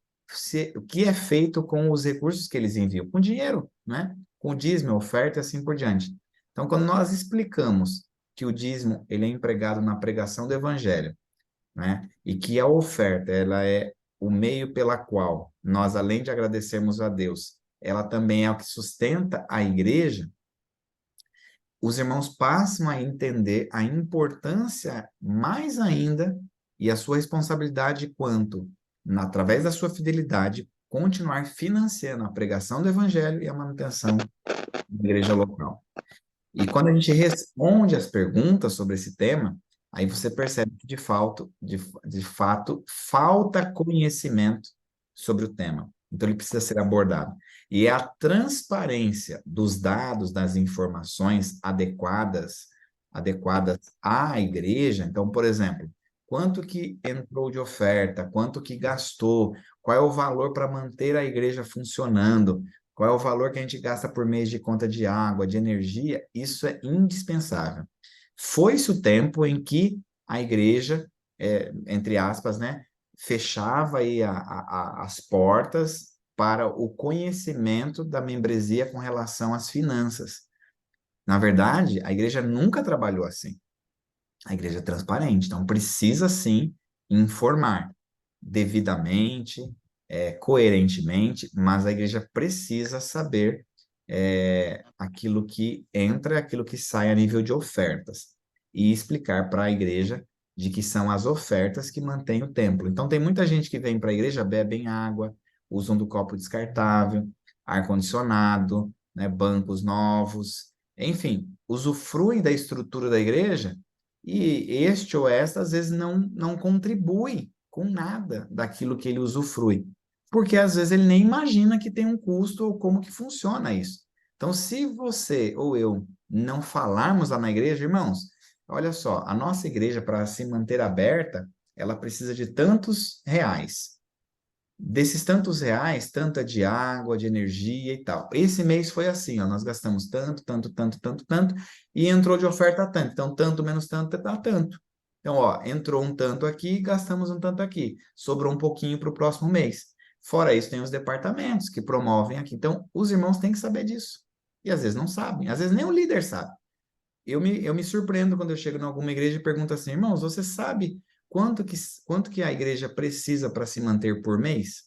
é feito com os recursos que eles enviam, com dinheiro, né? Com dízimo, oferta e assim por diante. Então, quando nós explicamos que o dízimo ele é empregado na pregação do evangelho, né? E que a oferta ela é o meio pela qual nós, além de agradecermos a Deus, ela também é o que sustenta a igreja, os irmãos passam a entender a importância mais ainda e a sua responsabilidade quanto, através da sua fidelidade, continuar financiando a pregação do evangelho e a manutenção da igreja local. E quando a gente responde as perguntas sobre esse tema, aí você percebe que, de fato, falta conhecimento sobre o tema. Então, ele precisa ser abordado. E é a transparência dos dados, das informações adequadas à igreja. Então, por exemplo, quanto que entrou de oferta, quanto que gastou, qual é o valor para manter a igreja funcionando, qual é o valor que a gente gasta por mês de conta de água, de energia, isso é indispensável. Foi-se o tempo em que a igreja, entre aspas, né, fechava aí as portas para o conhecimento da membresia com relação às finanças. Na verdade, a igreja nunca trabalhou assim. A igreja é transparente, então precisa sim informar devidamente, coerentemente, mas a igreja precisa saber aquilo que entra, aquilo que sai a nível de ofertas e explicar para a igreja de que são as ofertas que mantêm o templo. Então tem muita gente que vem para a igreja, bebem água, usam do copo descartável, ar-condicionado, né, bancos novos, enfim, usufruem da estrutura da igreja e este ou esta, às vezes, não contribui com nada daquilo que ele usufrui. Porque, às vezes, ele nem imagina que tem um custo ou como que funciona isso. Então, se você ou eu não falarmos lá na igreja, irmãos, olha só, a nossa igreja, para se manter aberta, ela precisa de tantos reais. desses tantos reais, tanta de água, de energia e tal. Esse mês foi assim, ó, nós gastamos tanto, tanto, tanto, tanto, tanto, e entrou de oferta tanto. Então, tanto menos tanto dá tanto. Então, ó, entrou um tanto aqui, gastamos um tanto aqui. Sobrou um pouquinho para o próximo mês. Fora isso, tem os departamentos que promovem aqui. Então, os irmãos têm que saber disso. E às vezes não sabem, às vezes nem o líder sabe. Eu me surpreendo quando eu chego em alguma igreja e pergunto assim, irmãos, você sabe quanto que a igreja precisa para se manter por mês?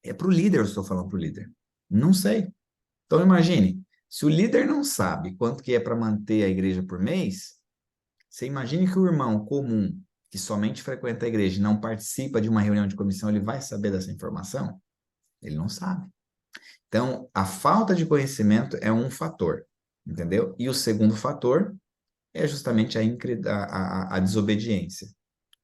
É para o líder, eu estou falando para o líder. Não sei. Então imagine, se o líder não sabe quanto que é para manter a igreja por mês, você imagine que o irmão comum, que somente frequenta a igreja e não participa de uma reunião de comissão, ele vai saber dessa informação? Ele não sabe. Então, a falta de conhecimento é um fator, entendeu? E o segundo fator é justamente a desobediência,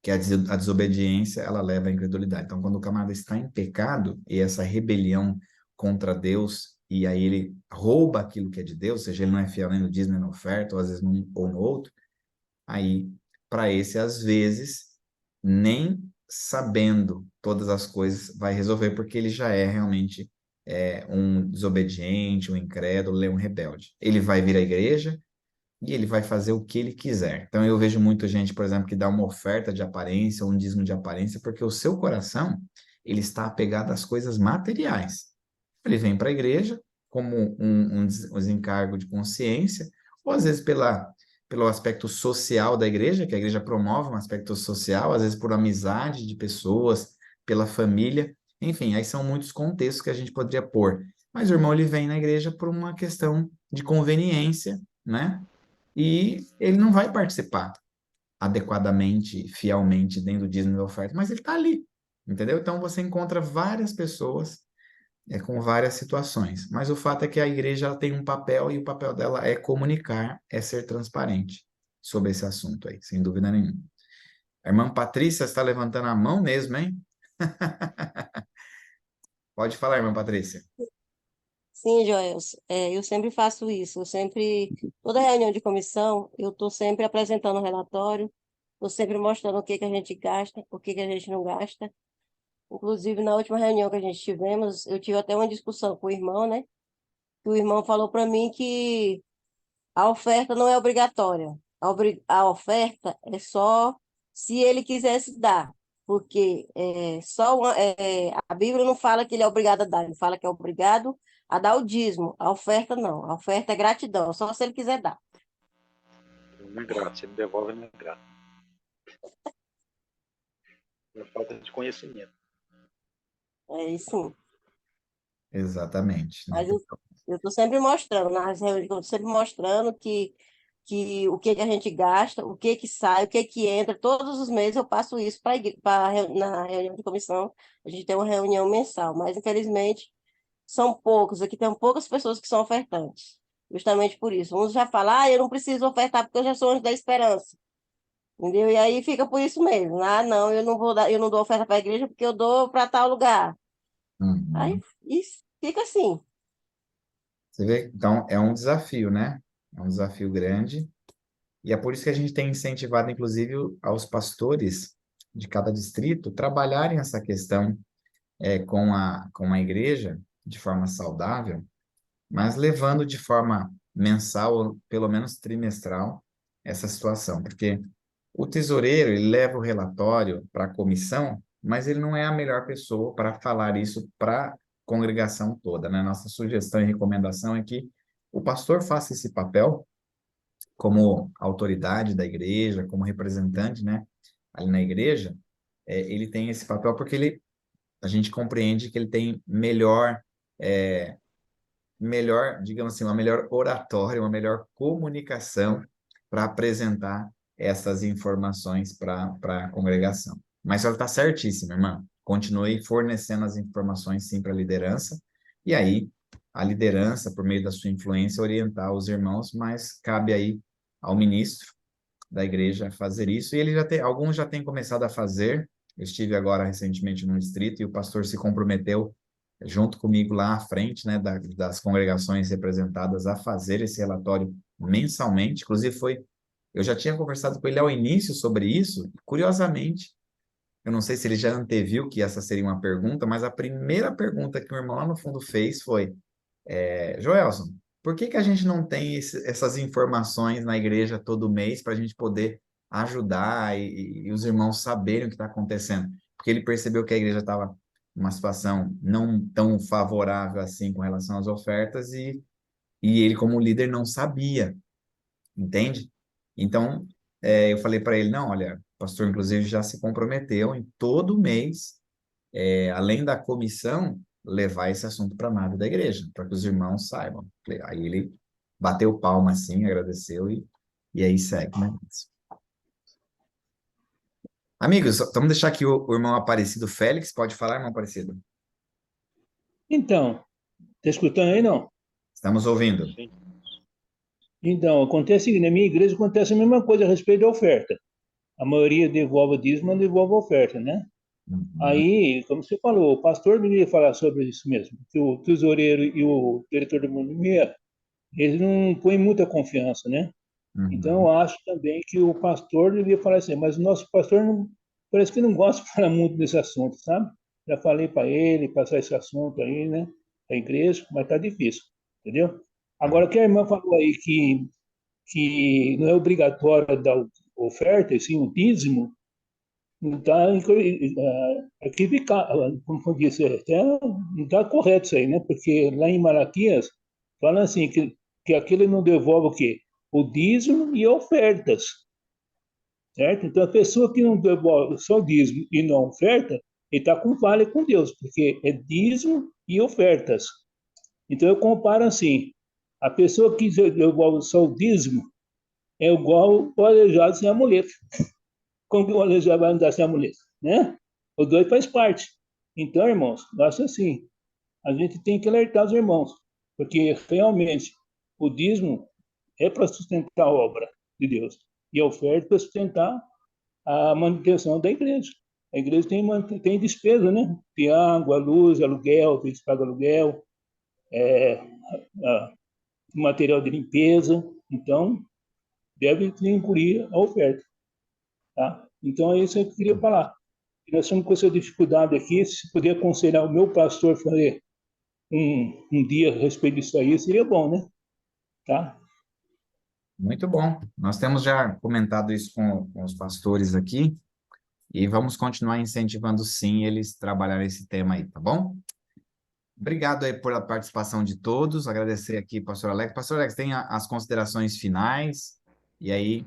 que a desobediência, ela leva à incredulidade. Então, quando o camarada está em pecado, e essa rebelião contra Deus, e aí ele rouba aquilo que é de Deus, ou seja, ele não é fiel nem no dízimo, nem na oferta, ou às vezes num ou no outro, aí, para esse, às vezes, nem sabendo todas as coisas vai resolver, porque ele já é realmente um desobediente, um incrédulo, um rebelde. Ele vai vir à igreja, e ele vai fazer o que ele quiser. Então, eu vejo muita gente, por exemplo, que dá uma oferta de aparência, um dízimo de aparência, porque o seu coração, ele está apegado às coisas materiais. Ele vem para a igreja como um desencargo de consciência, ou às vezes pelo aspecto social da igreja, que a igreja promove um aspecto social, às vezes por amizade de pessoas, pela família, enfim, aí são muitos contextos que a gente poderia pôr. Mas o irmão, ele vem na igreja por uma questão de conveniência, né? E ele não vai participar adequadamente, fielmente, dentro do dízimo da oferta, mas ele está ali, entendeu? Então você encontra várias pessoas com várias situações, mas o fato é que a igreja ela tem um papel e o papel dela é comunicar, é ser transparente sobre esse assunto aí, sem dúvida nenhuma. A irmã Patrícia está levantando a mão mesmo, hein? Pode falar, irmã Patrícia. Sim, Joelson, eu sempre faço isso, toda reunião de comissão, eu estou sempre apresentando o relatório, estou sempre mostrando o que a gente gasta, o que a gente não gasta. Inclusive, na última reunião que a gente tivemos, eu tive até uma discussão com o irmão, né? Que o irmão falou para mim que a oferta não é obrigatória. A oferta é só se ele quisesse dar, porque a Bíblia não fala que ele é obrigado a dar, ele fala que é obrigado a dar o dízimo. A oferta não, a oferta é gratidão, só se ele quiser dar. Não é grato, se ele devolve, não é grato. É falta de conhecimento. É isso. Exatamente, né? Mas eu estou sempre mostrando, nas reuniões, eu estou sempre mostrando que o que a gente gasta, o que sai, o que entra, todos os meses eu passo isso na reunião de comissão, a gente tem uma reunião mensal, mas infelizmente são poucos, aqui tem poucas pessoas que são ofertantes, justamente por isso. Uns já falam, eu não preciso ofertar porque eu já sou anjo da esperança, entendeu? E aí fica por isso mesmo, não, eu não vou dar, eu não dou oferta para a igreja porque eu dou para tal lugar. Aí Uhum. isso fica assim. Você vê? Então, é um desafio, né? É um desafio grande. E é por isso que a gente tem incentivado, inclusive, aos pastores de cada distrito trabalharem essa questão com a igreja de forma saudável, mas levando de forma mensal, ou pelo menos trimestral, essa situação. Porque o tesoureiro, ele leva o relatório para a comissão, mas ele não é a melhor pessoa para falar isso para a congregação toda, né? Nossa sugestão e recomendação é que o pastor faça esse papel como autoridade da igreja, como representante, né, ali na igreja, ele tem esse papel porque a gente compreende que ele tem digamos assim, uma melhor oratória, uma melhor comunicação para apresentar essas informações para a congregação. Mas ela está certíssima, irmã. Continue fornecendo as informações, sim, para a liderança, e aí a liderança, por meio da sua influência, orientar os irmãos, mas cabe aí ao ministro da igreja fazer isso, e alguns já têm começado a fazer. Eu estive agora recentemente no distrito e o pastor se comprometeu junto comigo lá à frente, né, das congregações representadas a fazer esse relatório mensalmente. Inclusive eu já tinha conversado com ele ao início sobre isso, e, curiosamente, eu não sei se ele já anteviu que essa seria uma pergunta, mas a primeira pergunta que o irmão lá no fundo fez foi: Joelson, por que que a gente não tem essas informações na igreja todo mês para a gente poder ajudar e os irmãos saberem o que está acontecendo? Porque ele percebeu que a igreja estava numa situação não tão favorável assim com relação às ofertas e ele, como líder, não sabia, entende? Então, eu falei para ele, não, olha, o pastor, inclusive, já se comprometeu em todo mês, além da comissão, levar esse assunto para a nave da igreja, para que os irmãos saibam. Aí ele bateu palma assim, agradeceu e aí segue, né? Amigos, vamos deixar aqui o irmão Aparecido Félix, pode falar, irmão Aparecido? Então, tá escutando aí, não? Estamos ouvindo. Sim. Então, acontece o seguinte, na minha igreja acontece a mesma coisa a respeito da oferta. A maioria devolve dízimo, não devolve oferta, né? Uhum, Aí, como você falou, o pastor deveria falar sobre isso mesmo, que o tesoureiro e o diretor da economia, eles não põem muita confiança, né? Então, uhum. eu acho também que o pastor deveria falar assim, mas o nosso pastor não, parece que não gosta de falar muito desse assunto, sabe? Já falei para ele passar esse assunto aí, né? Da igreja, mas tá difícil, entendeu? Agora, o que a irmã falou aí que não é obrigatório dar oferta, e sim o dízimo, não está equivocado, como eu disse, não está correto isso aí, né? Porque lá em Malaquias, fala assim, que aquele não devolve o quê? O dízimo e ofertas, certo? Então, a pessoa que não devolve só o dízimo e não oferta, ele está com falha com Deus, porque é dízimo e ofertas. Então, eu comparo assim, a pessoa que devolve só o dízimo é igual o aleijado sem a muleta. Como que o aleijado vai andar sem a muleta? Né? Os dois faz parte. Então, irmãos, eu acho assim, a gente tem que alertar os irmãos, porque realmente o dízimo é para sustentar a obra de Deus e a oferta para sustentar a manutenção da igreja. A igreja tem despesa, né? Tem água, luz, aluguel, tem que pagar aluguel, material de limpeza. Então, deve incluir a oferta. Tá? Então, é isso que eu queria falar. Nós estamos com essa dificuldade aqui. Se puder aconselhar o meu pastor a fazer um dia a respeito disso aí, seria bom, né? Tá? Muito bom. Nós temos já comentado isso com os pastores aqui e vamos continuar incentivando sim eles trabalharem esse tema aí, tá bom? Obrigado aí pela participação de todos. Agradecer aqui, pastor Alex. Pastor Alex, tem as considerações finais e aí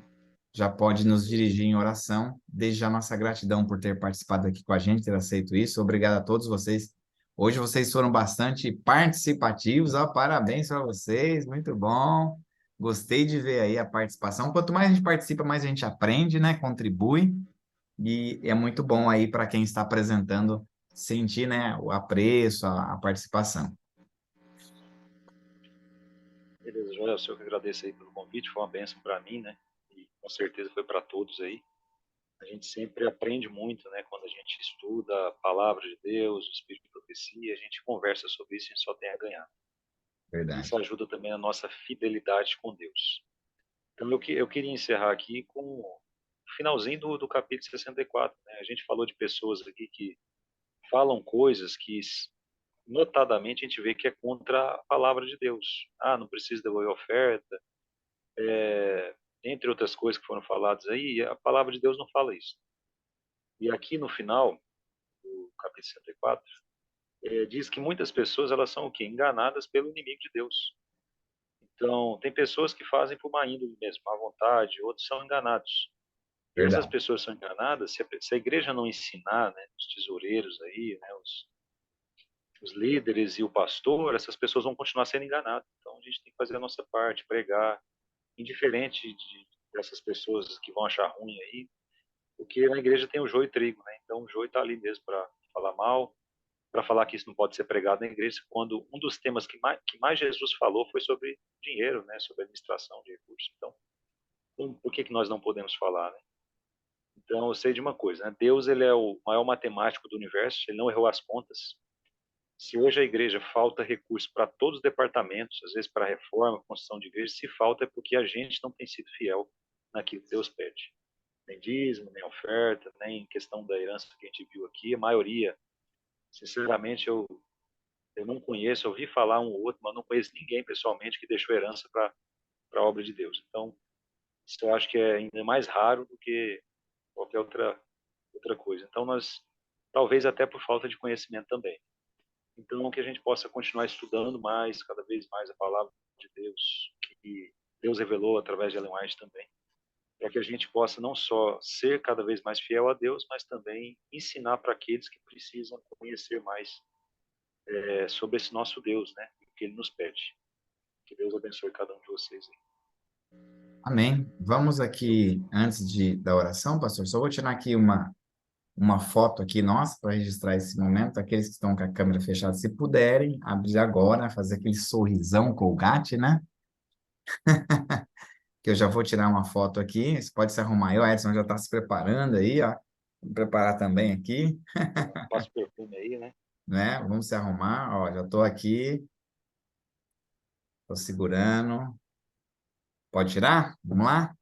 já pode nos dirigir em oração. Desde já nossa gratidão por ter participado aqui com a gente, ter aceito isso. Obrigado a todos vocês. Hoje vocês foram bastante participativos. Ó, parabéns para vocês, muito bom. Gostei de ver aí a participação. Quanto mais a gente participa, mais a gente aprende, né? Contribui. E é muito bom aí para quem está apresentando sentir, né, o apreço, a participação. Beleza, Joel, eu que agradeço aí pelo convite, foi uma bênção para mim, né? E com certeza foi para todos aí. A gente sempre aprende muito, né? Quando a gente estuda a palavra de Deus, o Espírito de profecia, a gente conversa sobre isso e a gente só tem a ganhar. Isso Verdade. ajuda também a nossa fidelidade com Deus. Então, eu queria encerrar aqui com o finalzinho do capítulo 64. Né? A gente falou de pessoas aqui que falam coisas que, notadamente, a gente vê que é contra a palavra de Deus. Ah, não precisa devolver oferta, entre outras coisas que foram faladas aí, a palavra de Deus não fala isso. E aqui no final do capítulo 64, diz que muitas pessoas elas são o quê? Enganadas pelo inimigo de Deus. Então, tem pessoas que fazem por má índole mesmo, má vontade, outros são enganados. E essas Verdade. pessoas são enganadas, se a igreja não ensinar, né, os tesoureiros aí, né, os líderes e o pastor, essas pessoas vão continuar sendo enganadas. Então, a gente tem que fazer a nossa parte, pregar, indiferente dessas pessoas que vão achar ruim aí, porque na igreja tem o joio e trigo, né? Então, o joio está ali mesmo para falar mal, para falar que isso não pode ser pregado na igreja, quando um dos temas que mais Jesus falou foi sobre dinheiro, né, sobre administração de recursos. Então, por que nós não podemos falar, né? Então, eu sei de uma coisa, né? Deus ele é o maior matemático do universo, ele não errou as contas. Se hoje a igreja falta recursos para todos os departamentos, às vezes para reforma, construção de igreja, se falta é porque a gente não tem sido fiel naquilo que Deus pede. nem dízimo, nem oferta, nem questão da herança que a gente viu aqui. A maioria, sinceramente, eu não conheço, eu ouvi falar um ou outro, mas não conheço ninguém pessoalmente que deixou herança para a obra de Deus. Então, isso eu acho que é ainda mais raro do que qualquer outra coisa. Então, nós, talvez até por falta de conhecimento também. Então, que a gente possa continuar estudando mais, cada vez mais a palavra de Deus, que Deus revelou através de Ellen White também, para que a gente possa não só ser cada vez mais fiel a Deus, mas também ensinar para aqueles que precisam conhecer mais sobre esse nosso Deus, né? O que Ele nos pede. Que Deus abençoe cada um de vocês aí. Amém. Vamos aqui, antes da oração, pastor, só vou tirar aqui uma foto aqui nossa para registrar esse momento. Aqueles que estão com a câmera fechada, se puderem, abrir agora, fazer aquele sorrisão Colgate, né? Que eu já vou tirar uma foto aqui. Você pode se arrumar aí, o Edson já está se preparando aí, ó. Vou preparar também aqui, Passa o perfume aí, né? né? Vamos se arrumar, ó, já estou aqui, estou segurando. Pode tirar? Vamos lá?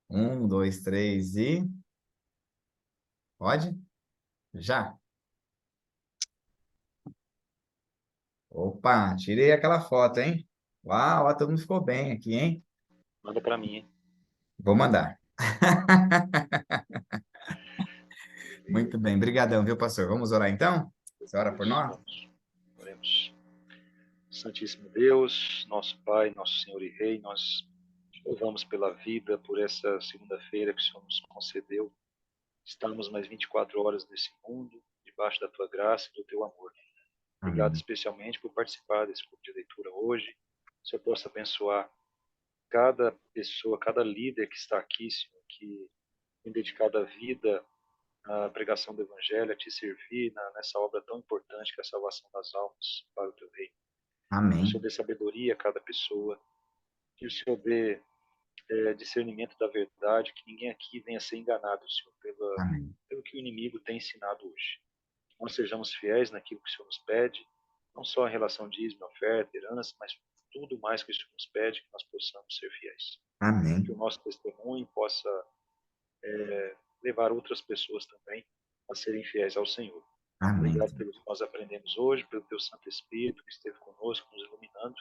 1, 2, 3 e... Pode? Já. Opa, tirei aquela foto, hein? Uau, ó, todo mundo ficou bem aqui, hein? Manda para mim, hein? Vou mandar. Muito bem, brigadão, viu, pastor? Vamos orar então? Você ora por nós? Vamos. Oremos. Santíssimo Deus, nosso Pai, nosso Senhor e Rei, nós te louvamos pela vida, por essa segunda-feira que o Senhor nos concedeu. Estamos mais 24 horas nesse mundo, debaixo da tua graça e do teu amor. Obrigado Amém. especialmente por participar desse grupo de leitura hoje. Que o Senhor possa abençoar cada pessoa, cada líder que está aqui, Senhor, que tem dedicado a vida à pregação do Evangelho, a te servir nessa obra tão importante que é a salvação das almas para o teu reino. Que o Amém. Senhor dê sabedoria a cada pessoa, que o Senhor dê discernimento da verdade, que ninguém aqui venha ser enganado, Senhor, Amém. pelo que o inimigo tem ensinado hoje. Que nós sejamos fiéis naquilo que o Senhor nos pede, não só em relação a dízimo, oferta, herança, mas tudo mais que o Senhor nos pede, que nós possamos ser fiéis. Amém. Que o nosso testemunho possa levar outras pessoas também a serem fiéis ao Senhor. Amém. Obrigado pelo que nós aprendemos hoje, pelo teu Santo Espírito que esteve conosco, nos iluminando,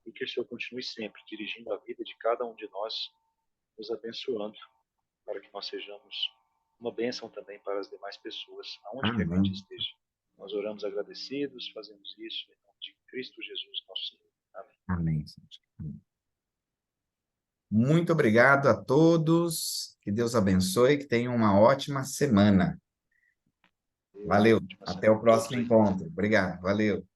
e que o Senhor continue sempre dirigindo a vida de cada um de nós, nos abençoando, para que nós sejamos uma bênção também para as demais pessoas, aonde quer que a gente Amém. esteja. Nós oramos agradecidos, fazemos isso em nome de Cristo Jesus, nosso Senhor. Amém. Amém. Muito obrigado a todos. Que Deus abençoe, que tenham uma ótima semana. Valeu. Até o próximo encontro. Obrigado. Valeu.